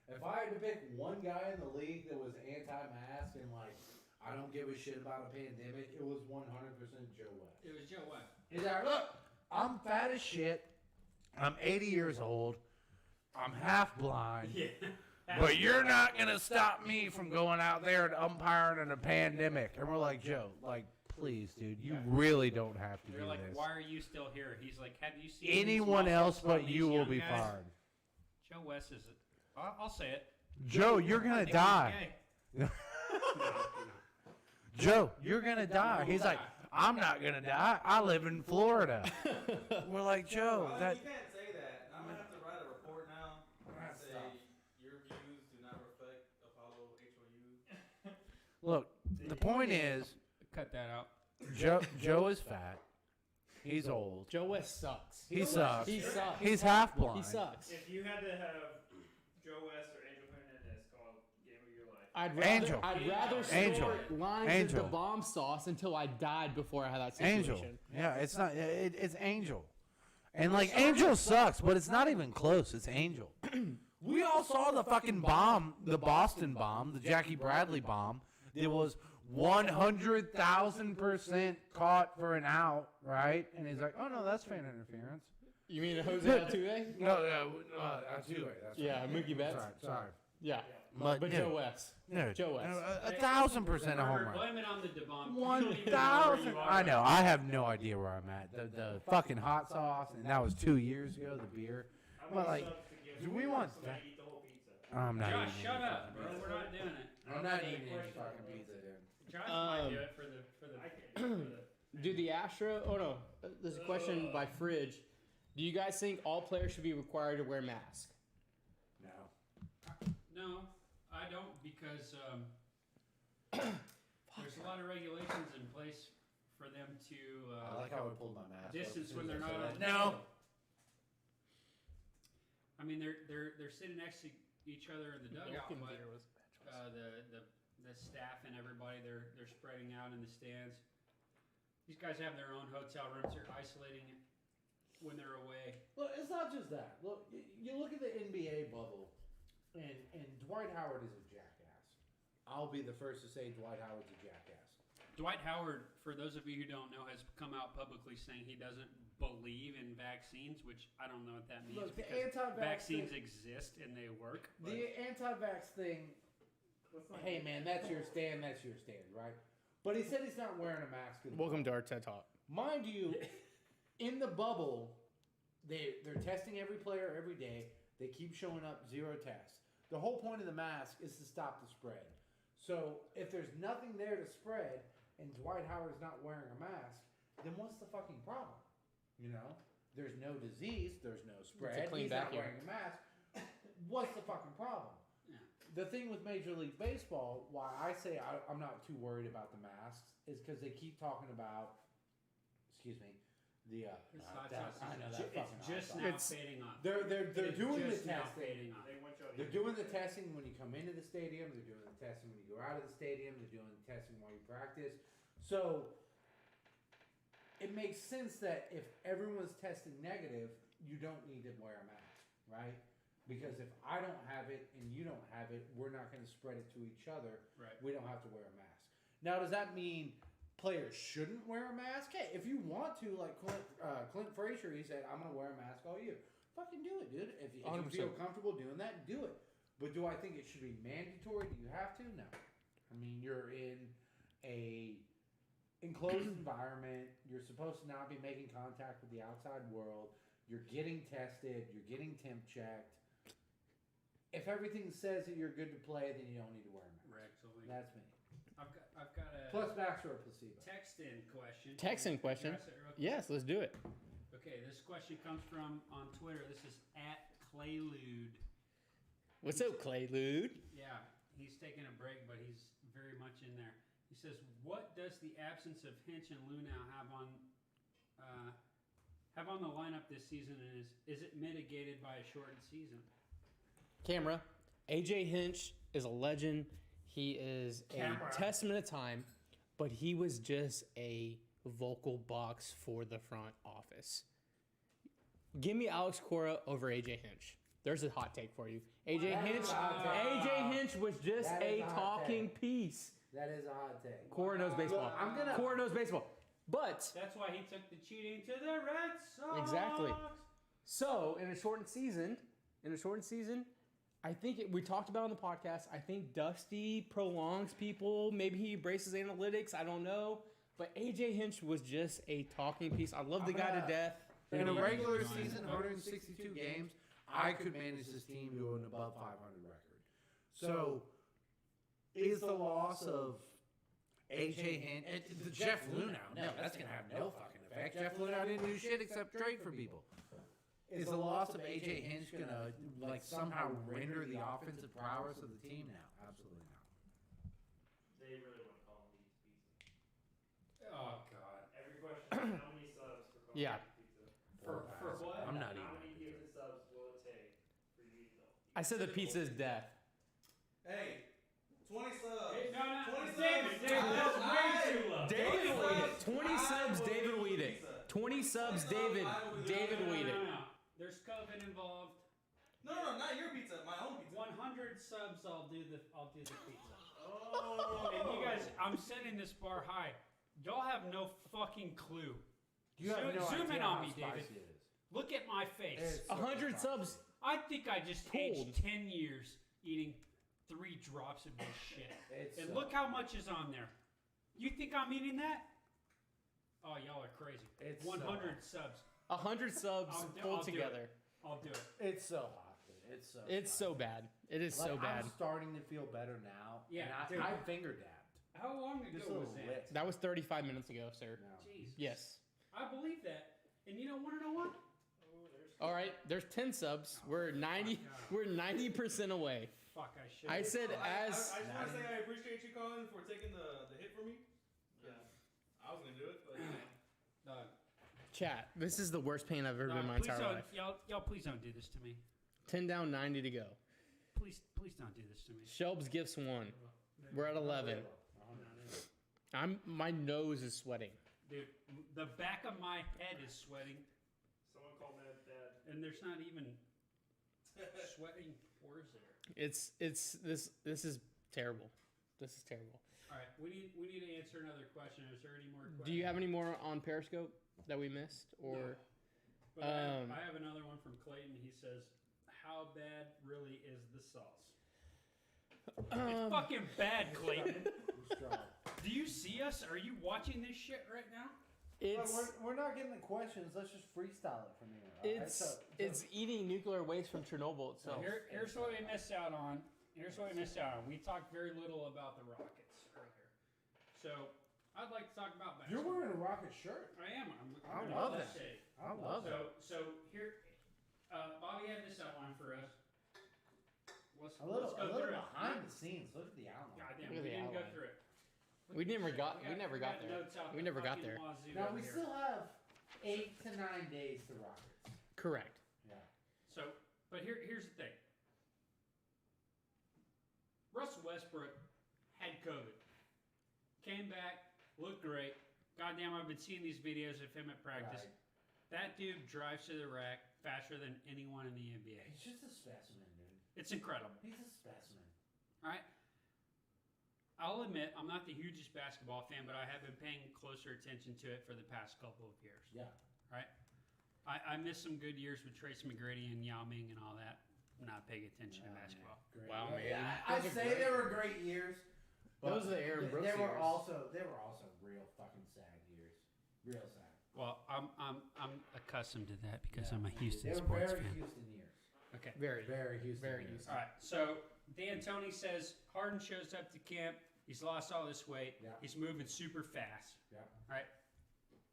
If I had to pick one guy in the league that was anti-mask and like, I don't give a shit about a pandemic, it was 100% Joe West. It was Joe West. He's like, look, I'm fat as shit. I'm 80 years old. I'm half blind. Yeah. But you're not going to stop me from going out there and umpiring in a pandemic. And we're like, Joe, like, please, dude, you really don't have to They're do like, this. why are you still here? He's like, have you seen these Anyone muscles else on but these you will young be guys? fired. Joe West is. I'll say it. Joe, you're I going think to he's die. gay. Joe, you're going to die. He's like, I'm not going to die. I live in Florida. We're like, Joe, Well, that. you can't say that. I'm gonna have to write a report now. And say your views do not reflect Apollo HOU. Look, the point is, Cut that out. Joe is fat. He's old. Joe West sucks. He sucks. He sucks. He's half blind. He sucks. If you had to have Joe West or Angel Hernandez call Game of Your Life, I'd rather Angel. snort lines Angel. of the bomb sauce until I died before I had that Angel. situation. Yeah, it's not. It's Angel. And like Angel sucks, but it's not even close. It's Angel. We all saw the fucking bomb, the Boston bomb, the Jackie Bradley bomb. It was 100,000% caught for an out, right? And he's like, "Oh no, that's fan interference." You mean Jose Altuve? No, Altuve. That's Yeah, right. Mookie Betts. Sorry. Yeah, But, but dude, Joe West. Dude, Joe West. 1,000% a home run. Blame it on the debunk. 1,000. I know. I have no idea where I'm at. The fucking hot sauce, and that was 2 years ago. The beer. how Well, many like, subs to give do you we want so they that? eat the whole pizza? I'm not Josh, eating shut any up, fucking bro. pizza. We're not doing it. I'm not eating any fucking pizza, dude. Josh might Um, do it for the. I can't. Do the Astro? Oh no, there's a question by Fridge. Do you guys think all players should be required to wear masks? No. No, I don't because there's a lot of regulations in place for them to I like how I pulled my mask. distance when they're not on. No. I mean, they're sitting next to each other in the dugout, but the staff and everybody they're spreading out in the stands. These guys have their own hotel rooms. They're isolating when they're away. Look, it's not just that. Look, you look at the NBA bubble, and Dwight Howard is a jackass. I'll be the first to say Dwight Howard's a jackass. Dwight Howard, for those of you who don't know, has come out publicly saying he doesn't believe in vaccines, which I don't know what that means. Look, the because anti-vax vaccines thing- exist and they work. But The anti-vax thing, hey man, that's your stand, right? But he said he's not wearing a mask. In the Welcome to our TED Talk. Mind you, in the bubble, they're testing every player every day. They keep showing up 0 tests. The whole point of the mask is to stop the spread. So if there's nothing there to spread and Dwight Howard's not wearing a mask, then what's the fucking problem? You know, there's no disease, there's no spread. clean He's not vacuum. wearing a mask. What's the fucking problem? Yeah. The thing with Major League Baseball, why I say I'm not too worried about the masks, is because they keep talking about, excuse me, the This hot sauce I know is that fucking it's just hot now sauce. fading off. They're It's doing the just now testing. fading off. They want you to They're doing the testing when you come into the stadium. They're doing the testing when you go out of the stadium. They're doing the testing while you practice. So it makes sense that if everyone's testing negative, you don't need to wear a mask, right? Because if I don't have it and you don't have it, we're not going to spread it to each other. Right. We don't have to wear a mask. Now, does that mean players shouldn't wear a mask? Hey, if you want to, like Clint Frazier, he said, "I'm going to wear a mask all year." Fucking do it, dude. If you feel 100%. comfortable doing that, do it. But do I think it should be mandatory? Do you have to? No. I mean, you're in a enclosed environment. You're supposed to not be making contact with the outside world. You're getting tested. You're getting temp checked. If everything says that you're good to play, then you don't need to wear a mask. Absolutely. That's me. I've got a Plus, vax or a placebo. text-in question. Text-in question? Address it real quick. Yes, let's do it. Okay, this question comes from on Twitter. This is @Claylude. What's up, Clay Lude? Yeah, he's taking a break, but he's very much in there. He says, "What does the absence of Hinch and Lunau have on the lineup this season, and is it mitigated by a shortened season?" Camera. AJ Hinch is a legend. He is Camera. a testament of time, but he was just a vocal box for the front office. Give me Alex Cora over AJ Hinch. There's a hot take for you. AJ That is Hinch. a hot take. AJ Hinch was just That a is a hot talking take. piece. That is a hot take. Cora knows baseball. Look, I'm gonna. Cora knows baseball. But That's why he took the cheating to the Red Sox. Exactly. So in a shortened season, I think we talked about on the podcast. I think Dusty prolongs people. Maybe he embraces analytics. I don't know. But AJ Hinch was just a talking piece. I love the guy to death. In a regular season, 162 games, I could manage this team to an above 500 record. So, is the loss of AJ Hinch, the Jeff Luhnow, no, that's going to have no fucking effect. Jeff Luhnow didn't do shit except trade for people. Is the loss of AJ Hinch going to like somehow render the offensive prowess of the team? No, absolutely not. They really want to call him Pizza. Oh God. Every question: how many subs for calling Yeah. Pizza? For what? I'm not How eating. many given subs will it take for you to? I said the pizza is death. Hey, 20 subs. Hey, no, 20 David, subs. that's way too low. David Weedit. 20 I subs, will David do Weedit. pizza. 20 subs, David. David Weedit. No. There's COVID involved. No, not your pizza, my own pizza. 100 subs, I'll do the pizza. Oh. And you guys, I'm setting this bar high. Y'all have no fucking clue. You have no Zoom idea in on how me, spicy David. it is. Look at my face. It's so 100 spicy. subs. I think I just Cold. aged 10 years eating 3 drops of this shit. It's And so- look how much is on there. You think I'm eating that? Oh, y'all are crazy. It's 100 subs. 100 subs I'll do pulled it. together. I'll do it. It's so hot. Dude. It's so. It's spicy. so bad. It is so Like, bad. I'm starting to feel better now. Yeah, and dude. I finger dabbed. How long Just a ago was little that? lick. That was 35 minutes ago, sir. No. Jesus. Yes. I believe that. And you don't want to know what? All right. There's 10 subs. We're 90. We're 90% away. Fuck, I should. I said I as. just want to say I appreciate you, Colin, for taking the hit for me. Yeah. I was going to do it, but. Chat. This is the worst pain I've ever been in my please entire don't, life. y'all, please don't do this to me. 10 down, 90 to go. Please don't do this to me. Shelb's gifts 1. We're at 11. My nose is sweating. Dude, the back of my head is sweating, Someone called that dad. and there's not even sweating pores there. This is terrible. This is terrible. All right, we need to answer another question. Is there any more questions? Do you have any more on Periscope that we missed, or But I have another one from Clayton. He says, "How bad really is the sauce?" It's fucking bad, Clayton. Do you see us? Are you watching this shit right now? it's we're not getting the questions. Let's just freestyle it from here. all right? it's eating nuclear waste from Chernobyl itself. Here's what we missed out on. We talked very little about the Rockets earlier. So I'd like to talk about You're basketball. wearing a Rocket shirt. I am. I love that. Shade. I love that. So here, Bobby had this outline for us. Let's A little go through it. behind the scenes. Look at the outline. Goddamn, Look at we the didn't go outline. through it. We never got there. notes out We the never got fucking there. wazoo Now over we here. still have 8 to 9 days to Rockets. Correct. Yeah. So, but here's the thing. Russell Westbrook had COVID. Came back, looked great. Goddamn, I've been seeing these videos of him at practice. Right. That dude drives to the rack faster than anyone in the NBA. He's just a specimen, dude. It's incredible. He's a specimen. All right. I'll admit, I'm not the hugest basketball fan, but I have been paying closer attention to it for the past couple of years. Yeah. Right? I missed some good years with Tracy McGrady and Yao Ming and all that. Not paying attention to basketball. Great. Wow, Well, man. yeah, I say they were great years. but Those are the Aaron Brooks They were years. also real fucking sad years. Real sad. Well, I'm accustomed to that because I'm a Yeah. Houston They were sports very fan. Houston years. Okay. Very. Very Houston. Very years. Houston. All right. So D'Antoni says Harden shows up to camp. He's lost all this weight. Yeah. He's moving super fast. Yeah. All right.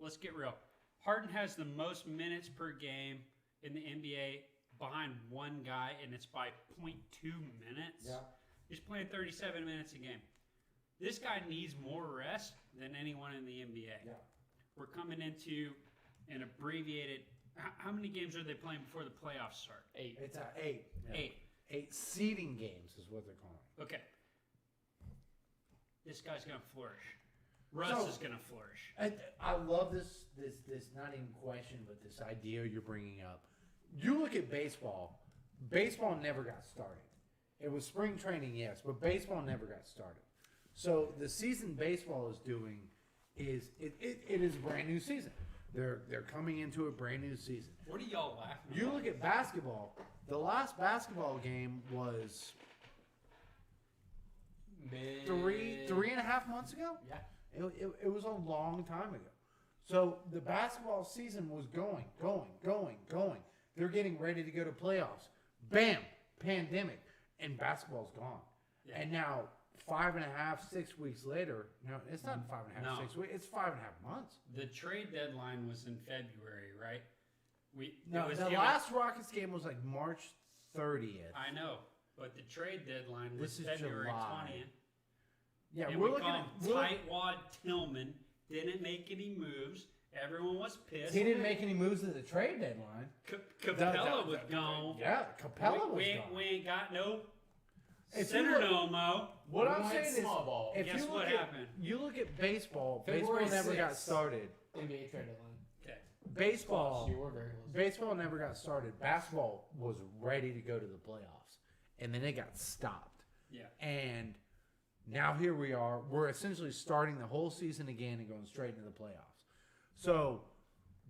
Let's get real. Harden has the most minutes per game in the NBA behind one guy, and it's by 0.2 minutes. Yeah. He's playing 37 minutes a game. This guy needs more rest than anyone in the NBA. Yeah. We're coming into an abbreviated. How many games are they playing before the playoffs start? 8. It's 8. Yeah. 8. 8 seeding games is what they're calling. Okay. This guy's gonna flourish. Russ So- is gonna flourish. I love this not even question, but this idea you're bringing up. You look at baseball. Baseball never got started. It was spring training, yes, but baseball never got started. So the season baseball is doing is it is a brand new season. They're coming into a brand new season. What are y'all laughing You about? look at basketball. The last basketball game was three and a half months ago. Yeah. It was a long time ago. So the basketball season was going. They're getting ready to go to playoffs. Bam, pandemic, and basketball's gone. Yeah. And now 5.5, 6 weeks later, no, it's not 5.5, No. 6 weeks. It's 5.5 months. The trade deadline was in February, right? No, the last Rockets game was like March 30th. I know, but the trade deadline was This is February July. 20th. Yeah, And we're we looking call at. him Tightwad Tillman. Didn't make any moves. Everyone was pissed. He didn't make any moves at the trade deadline. Capella was gone. Yeah, Capella was we, gone. we ain't got no If center you look- no mo. What We I'm went saying is, small ball. if Guess you look what at, happened? You look at baseball. February Baseball never got 6th. started. NBA trade deadline. Okay. Baseball. You were very close. Baseball never got started. Basketball was ready to go to the playoffs, and then it got stopped. Yeah. And now here we are. We're essentially starting the whole season again and going straight into the playoffs. So,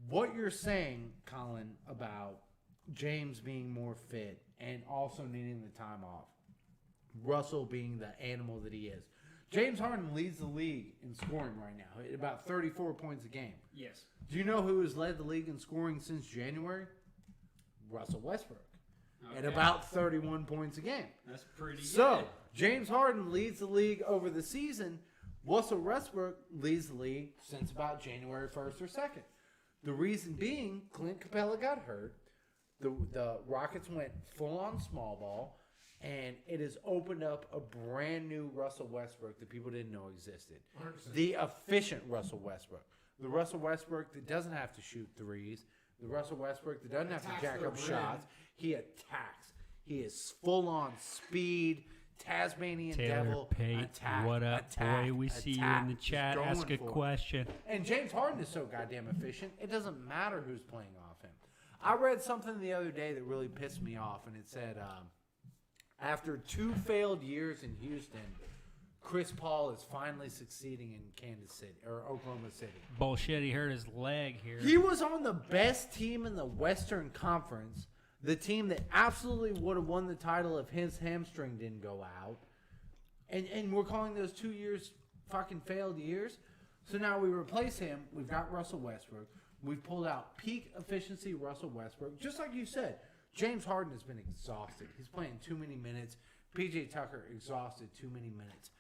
what you're saying, Colin, about James being more fit and also needing the time off, Russell being the animal that he is. James Harden leads the league in scoring right now at about 34 points a game. Yes. Do you know who has led the league in scoring since January? Russell Westbrook at Okay. about 31 points a game. That's pretty So, good. James Harden leads the league over the season. Russell Westbrook leads the league since about January 1st or 2nd. The reason being, Clint Capella got hurt. The Rockets went full-on small ball, and it has opened up a brand new Russell Westbrook that people didn't know existed. 100%. The efficient Russell Westbrook. The Russell Westbrook that doesn't have to shoot threes. The Russell Westbrook that doesn't have to Attacks jack the up rim. shots. He attacks. He is full-on speed, Tasmanian Taylor devil, Pate, attack, what up, attack, boy? We see you attack. in the Just chat. going Ask a for it. question. And James Harden is so goddamn efficient, it doesn't matter who's playing off him. I read something the other day that really pissed me off, and it said, after 2 failed years in Houston, Chris Paul is finally succeeding in Kansas City or Oklahoma City. Bullshit, he hurt his leg here. He was on the best team in the Western Conference, the team that absolutely would have won the title if his hamstring didn't go out. And we're calling those 2 years fucking failed years. So now we replace him. We've got Russell Westbrook. We've pulled out peak efficiency Russell Westbrook. Just like you said, James Harden has been exhausted. He's playing too many minutes. PJ Tucker exhausted too many minutes.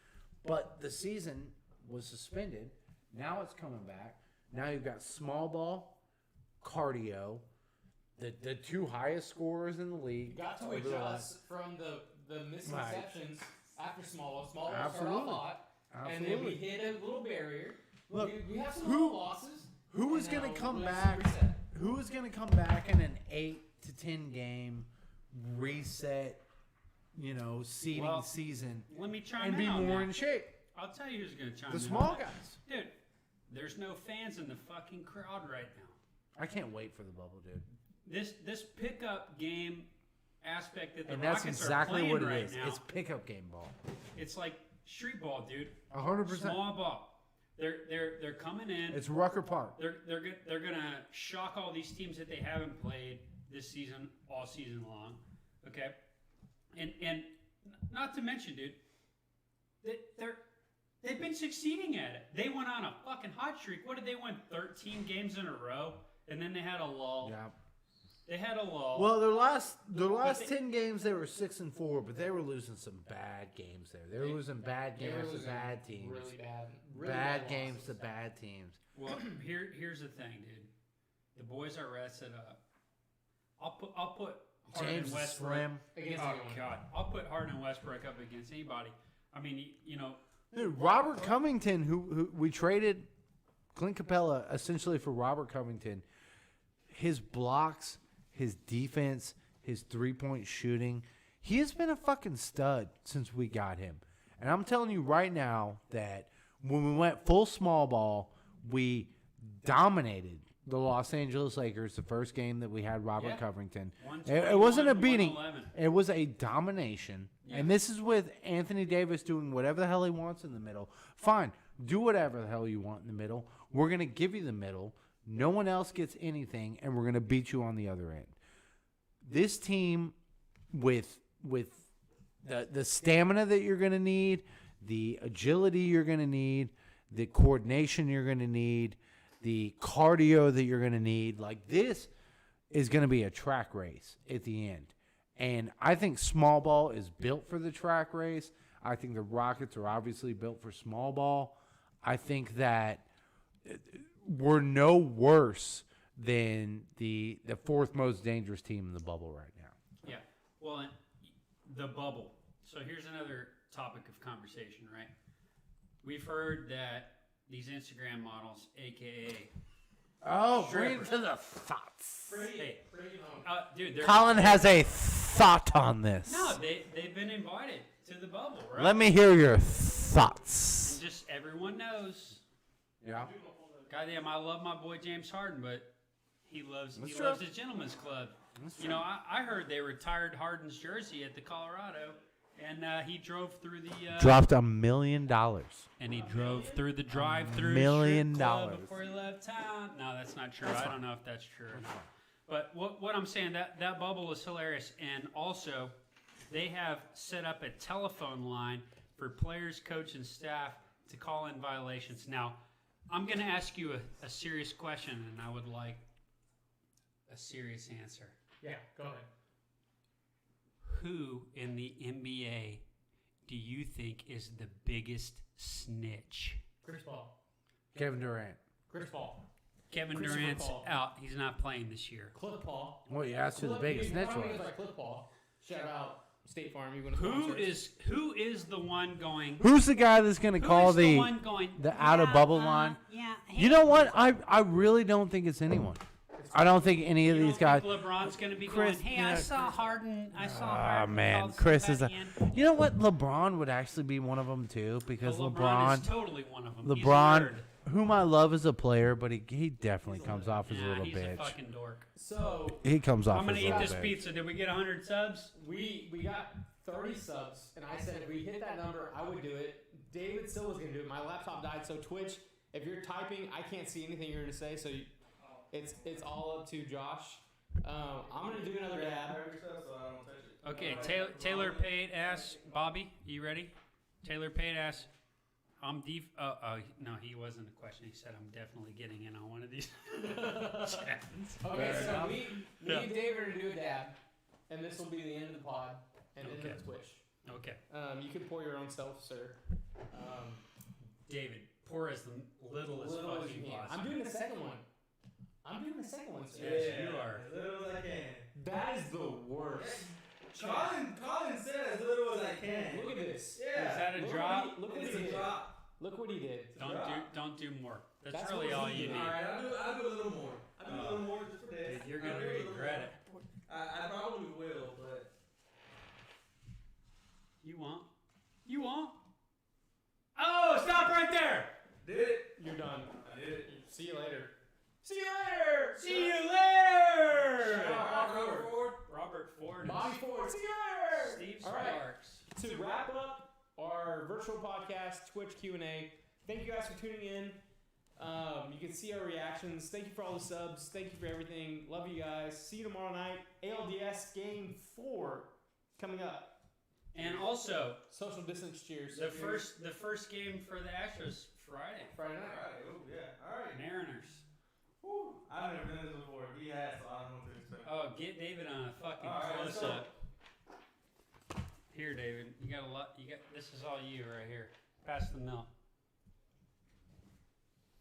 But the season was suspended. Now it's coming back. Now you've got small ball, cardio, the 2 highest scorers in the league. Got to over the last- adjust from the misconceptions after small ball. Small ball started Absolutely. off hot, and then we Absolutely. hit a little barrier. Look, we have some who- little losses. Who is and going to now come let's back? reset. Who is going to come back in an 8 to 10 game reset, seeding Well, season Let me chime and in be on more that. in shape? I'll tell you who's going to chime The in. small on that. guys. Dude, there's no fans in the fucking crowd right now. I can't wait for the bubble, dude. This pickup game aspect that the And that's Rockets exactly are playing what it right is. now, It's pickup game ball. it's like street ball, dude. 100%. Small ball. They're coming in. It's Rucker Park. They're gonna shock all these teams that they haven't played this season, all season long. Okay, and not to mention, dude, they've been succeeding at it. They went on a fucking hot streak. What did they win? 13 games in a row, and then they had a lull. Yeah. They had a lull. Well, their last they- 10 games they were 6-4, but they were losing some bad games there. They were losing bad They were games to losing bad teams. really bad bad games losses. to bad teams. Well, here's the thing, dude. The boys are rested up. I'll put Harden James and is Westbrook. slim. Against Oh anyone. God, I'll put Harden and Westbrook up against anybody. I mean, Dude, Robert Covington, who we traded Clint Capella essentially for Robert Covington, his blocks, his defense, his 3-point shooting, he has been a fucking stud since we got him. And I'm telling you right now that when we went full small ball, we dominated the Los Angeles Lakers the first game that we had Robert Yeah. Covington. 121, It wasn't a beating. 111. It was a domination. Yeah. And this is with Anthony Davis doing whatever the hell he wants in the middle. Fine. Do whatever the hell you want in the middle. We're going to give you the middle. No one else gets anything, and we're going to beat you on the other end. This team, with the stamina that you're going to need, the agility you're going to need, the coordination you're going to need, the cardio that you're going to need, like this is going to be a track race at the end. And I think small ball is built for the track race. I think the Rockets are obviously built for small ball. I think that we're no worse than the fourth most dangerous team in the bubble right now. Yeah. Well, and the bubble. So here's another topic of conversation, right? We've heard that these Instagram models, aka Oh, bring to the thoughts. hey, dude, they're Colin has a thought on this. no, they've been invited to the bubble, right? Let me hear your thoughts. And just everyone knows. Yeah. Goddamn, I love my boy James Harden, but he loves That's he true. loves his gentleman's club. That's You know, I heard they retired Harden's jersey at the Colorado, and he drove through the Dropped $1 million. and he drove through the drive-through $1 million strip club before he left town. No, that's not true. I don't know if that's true or not. But what I'm saying, that bubble is hilarious. And also, they have set up a telephone line for players, coach, and staff to call in violations. Now, I'm going to ask you a serious question, and I would like a serious answer. Yeah, go ahead. Who in the NBA do you think is the biggest snitch? Chris Paul. Kevin Durant. Chris Paul. Kevin Christopher Durant's Paul. out. He's not playing this year. Cliff Paul. Well, you asked who the biggest snitch was. Like Cliff Paul. Shout out State Farm. You want to Who is the one going? Who's the guy that's going to who call is the one going? the out of bubble line? Yeah. You know what? I really don't think it's anyone. I don't think any of You these don't guys. think LeBron's going to be Chris, going, hey, you I know, saw Harden. I saw Ah, Harden. man, called Chris is a. somebody in." You know what? LeBron would actually be one of them too, because Well, LeBron, is totally one of them. He's a LeBron, nerd. whom I love as a player, but he definitely comes off as a Nah, little he's bitch. a fucking dork. So He comes off I'm as going a to eat little this bitch. pizza. Did we get 100 subs? we got 30 subs, and I said if we hit that number, I would do it. David Silva's gonna do it. My laptop died, so Twitch, if you're typing, I can't see anything you're gonna say, so it's all up to Josh. I'm gonna do another dab. Okay, Taylor Payne asks, Bobby, you ready? Taylor Payne asks, no, he wasn't a question. He said, I'm definitely getting in on one of these. Okay, so me Yeah. and David are gonna do a dab, and this will be the end of the pod and end Okay. of the Twitch. Okay. You can pour your own self, sir. David, pour as little as Little as fucking you can. possible. I'm doing the second one. Sir. Yes, you are. As little as I can. That is the worst. Colin said as little as I can. Look at this. Yeah. Is that a Look drop? Look what It's he a did. drop. Look what he did. Don't do more. That's That's really what all he you did. need. Alright, I'll do a little more. I'll do a little more just for this. Dude, you're I'll gonna do a little regret more. it. I probably will, but You won't. You won't. Oh, stop right there. did it. You're done. I did it. See you later. See you later. See you later. Robert Ford. Robert Ford. Bobby Ford. See you later. Steve All right. Sparks. To wrap up our virtual podcast, Twitch Q&A, thank you guys for tuning in. You can see our reactions. Thank you for all the subs. Thank you for everything. Love you guys. See you tomorrow night. ALDS Game 4 coming up. And also, Social distance cheers. the first game for the Astros Friday. Friday night. Alright, oh yeah. Alright. Mariners. Whew. I've never done this before. He has, so I don't know what to expect. Oh, get David on a fucking All right, let's close up. Here, David. You got a lot. This is all you right here. Pass the milk.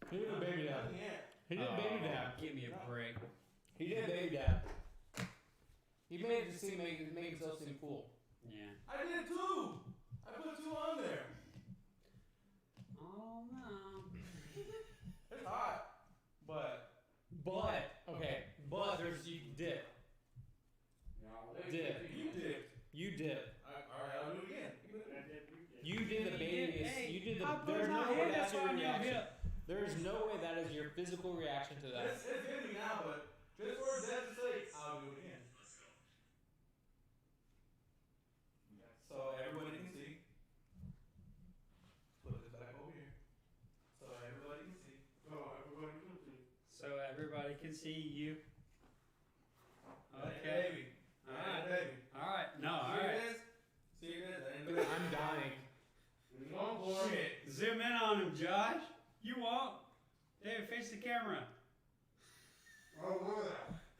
He did a baby dab. He did a baby dab. Give me a break. He did a baby dab. He made it to seem make himself seem cool. Yeah. I did two. I put two on there. Oh no. It's hot, but Okay, but there's you dip. Dip. you did. You dip. Alright, I'll do it again. You did the babiest. Hey, you did the. I put There's my no way hand that's up your on your reaction. hip. There is no way that is your physical reaction to that. It's hitting me now, but just for death's sake, I'll do it again. So everybody can see. Put this back over here. So everybody can see. So see you. Hey, Okay. baby. All Hey, right. baby. All right. No. All right. Serious? Serious? I'm dying. Shit. Zoom in on him, Josh. You won't. David, face the camera. Oh, look at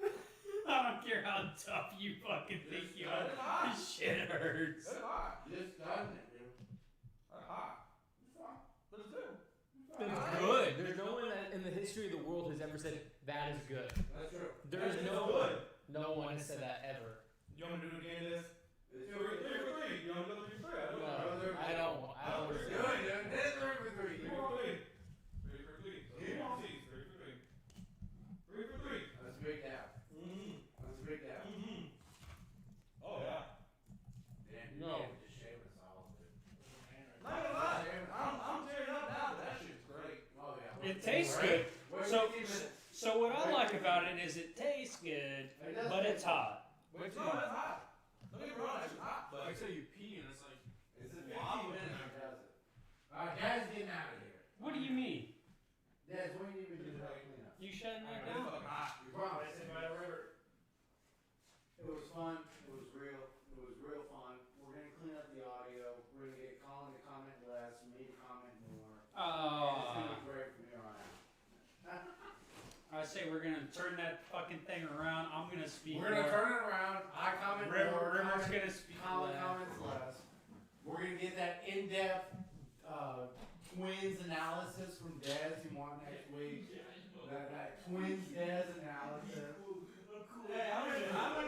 that. I don't care how tough you fucking think you are. It's hot. This shit hurts. It's hot. Just doesn't it, dude? It's hot. It's hot. But it's good. It's good. There's no one that in the history of the world has ever said that is good. That's true. There is It's no good. no one has said that ever. You want me to do it again, this? It's Three for three. You want me to do 3 for 3? I don't know. I don't. I don't. Do it, dude. Hit it 3 for 3. 3 for 3. 3 for 3. So you want these? 3 for 3. 3 for 3. That's a big gap. Mm-hmm. That's a big gap. Mm-hmm. Oh, yeah. Damn, you No. can't just shave us all, dude. Not gonna lie. I'm tearing up now, but that shit's great. Oh, yeah. It tastes Great. good. Wait So- 15 minutes. So what I like about it is it tastes good, but it's hot. Wait No, it's hot. Don't get me wrong, that shit's hot. But you pee and it's like. It's a 15 minutes he does it. Alright, Dad's getting out of here. What do you mean? Dad, what do you need me to do for that cleanup? You shutting that it's down? fucking hot. You promise? By the river. It was fun. It was real. It was real fun. We're gonna clean up the audio. We're gonna get Colin to comment less, me to comment more. And it's gonna be great from here on out. I say we're gonna turn that fucking thing around. I'm gonna speak We're gonna more. turn it around. I comment more. River's Colin- gonna speak Colin less. comments less. We're gonna get that in-depth twins analysis from Dez you want next week. That twins Dez analysis. Hey, I'm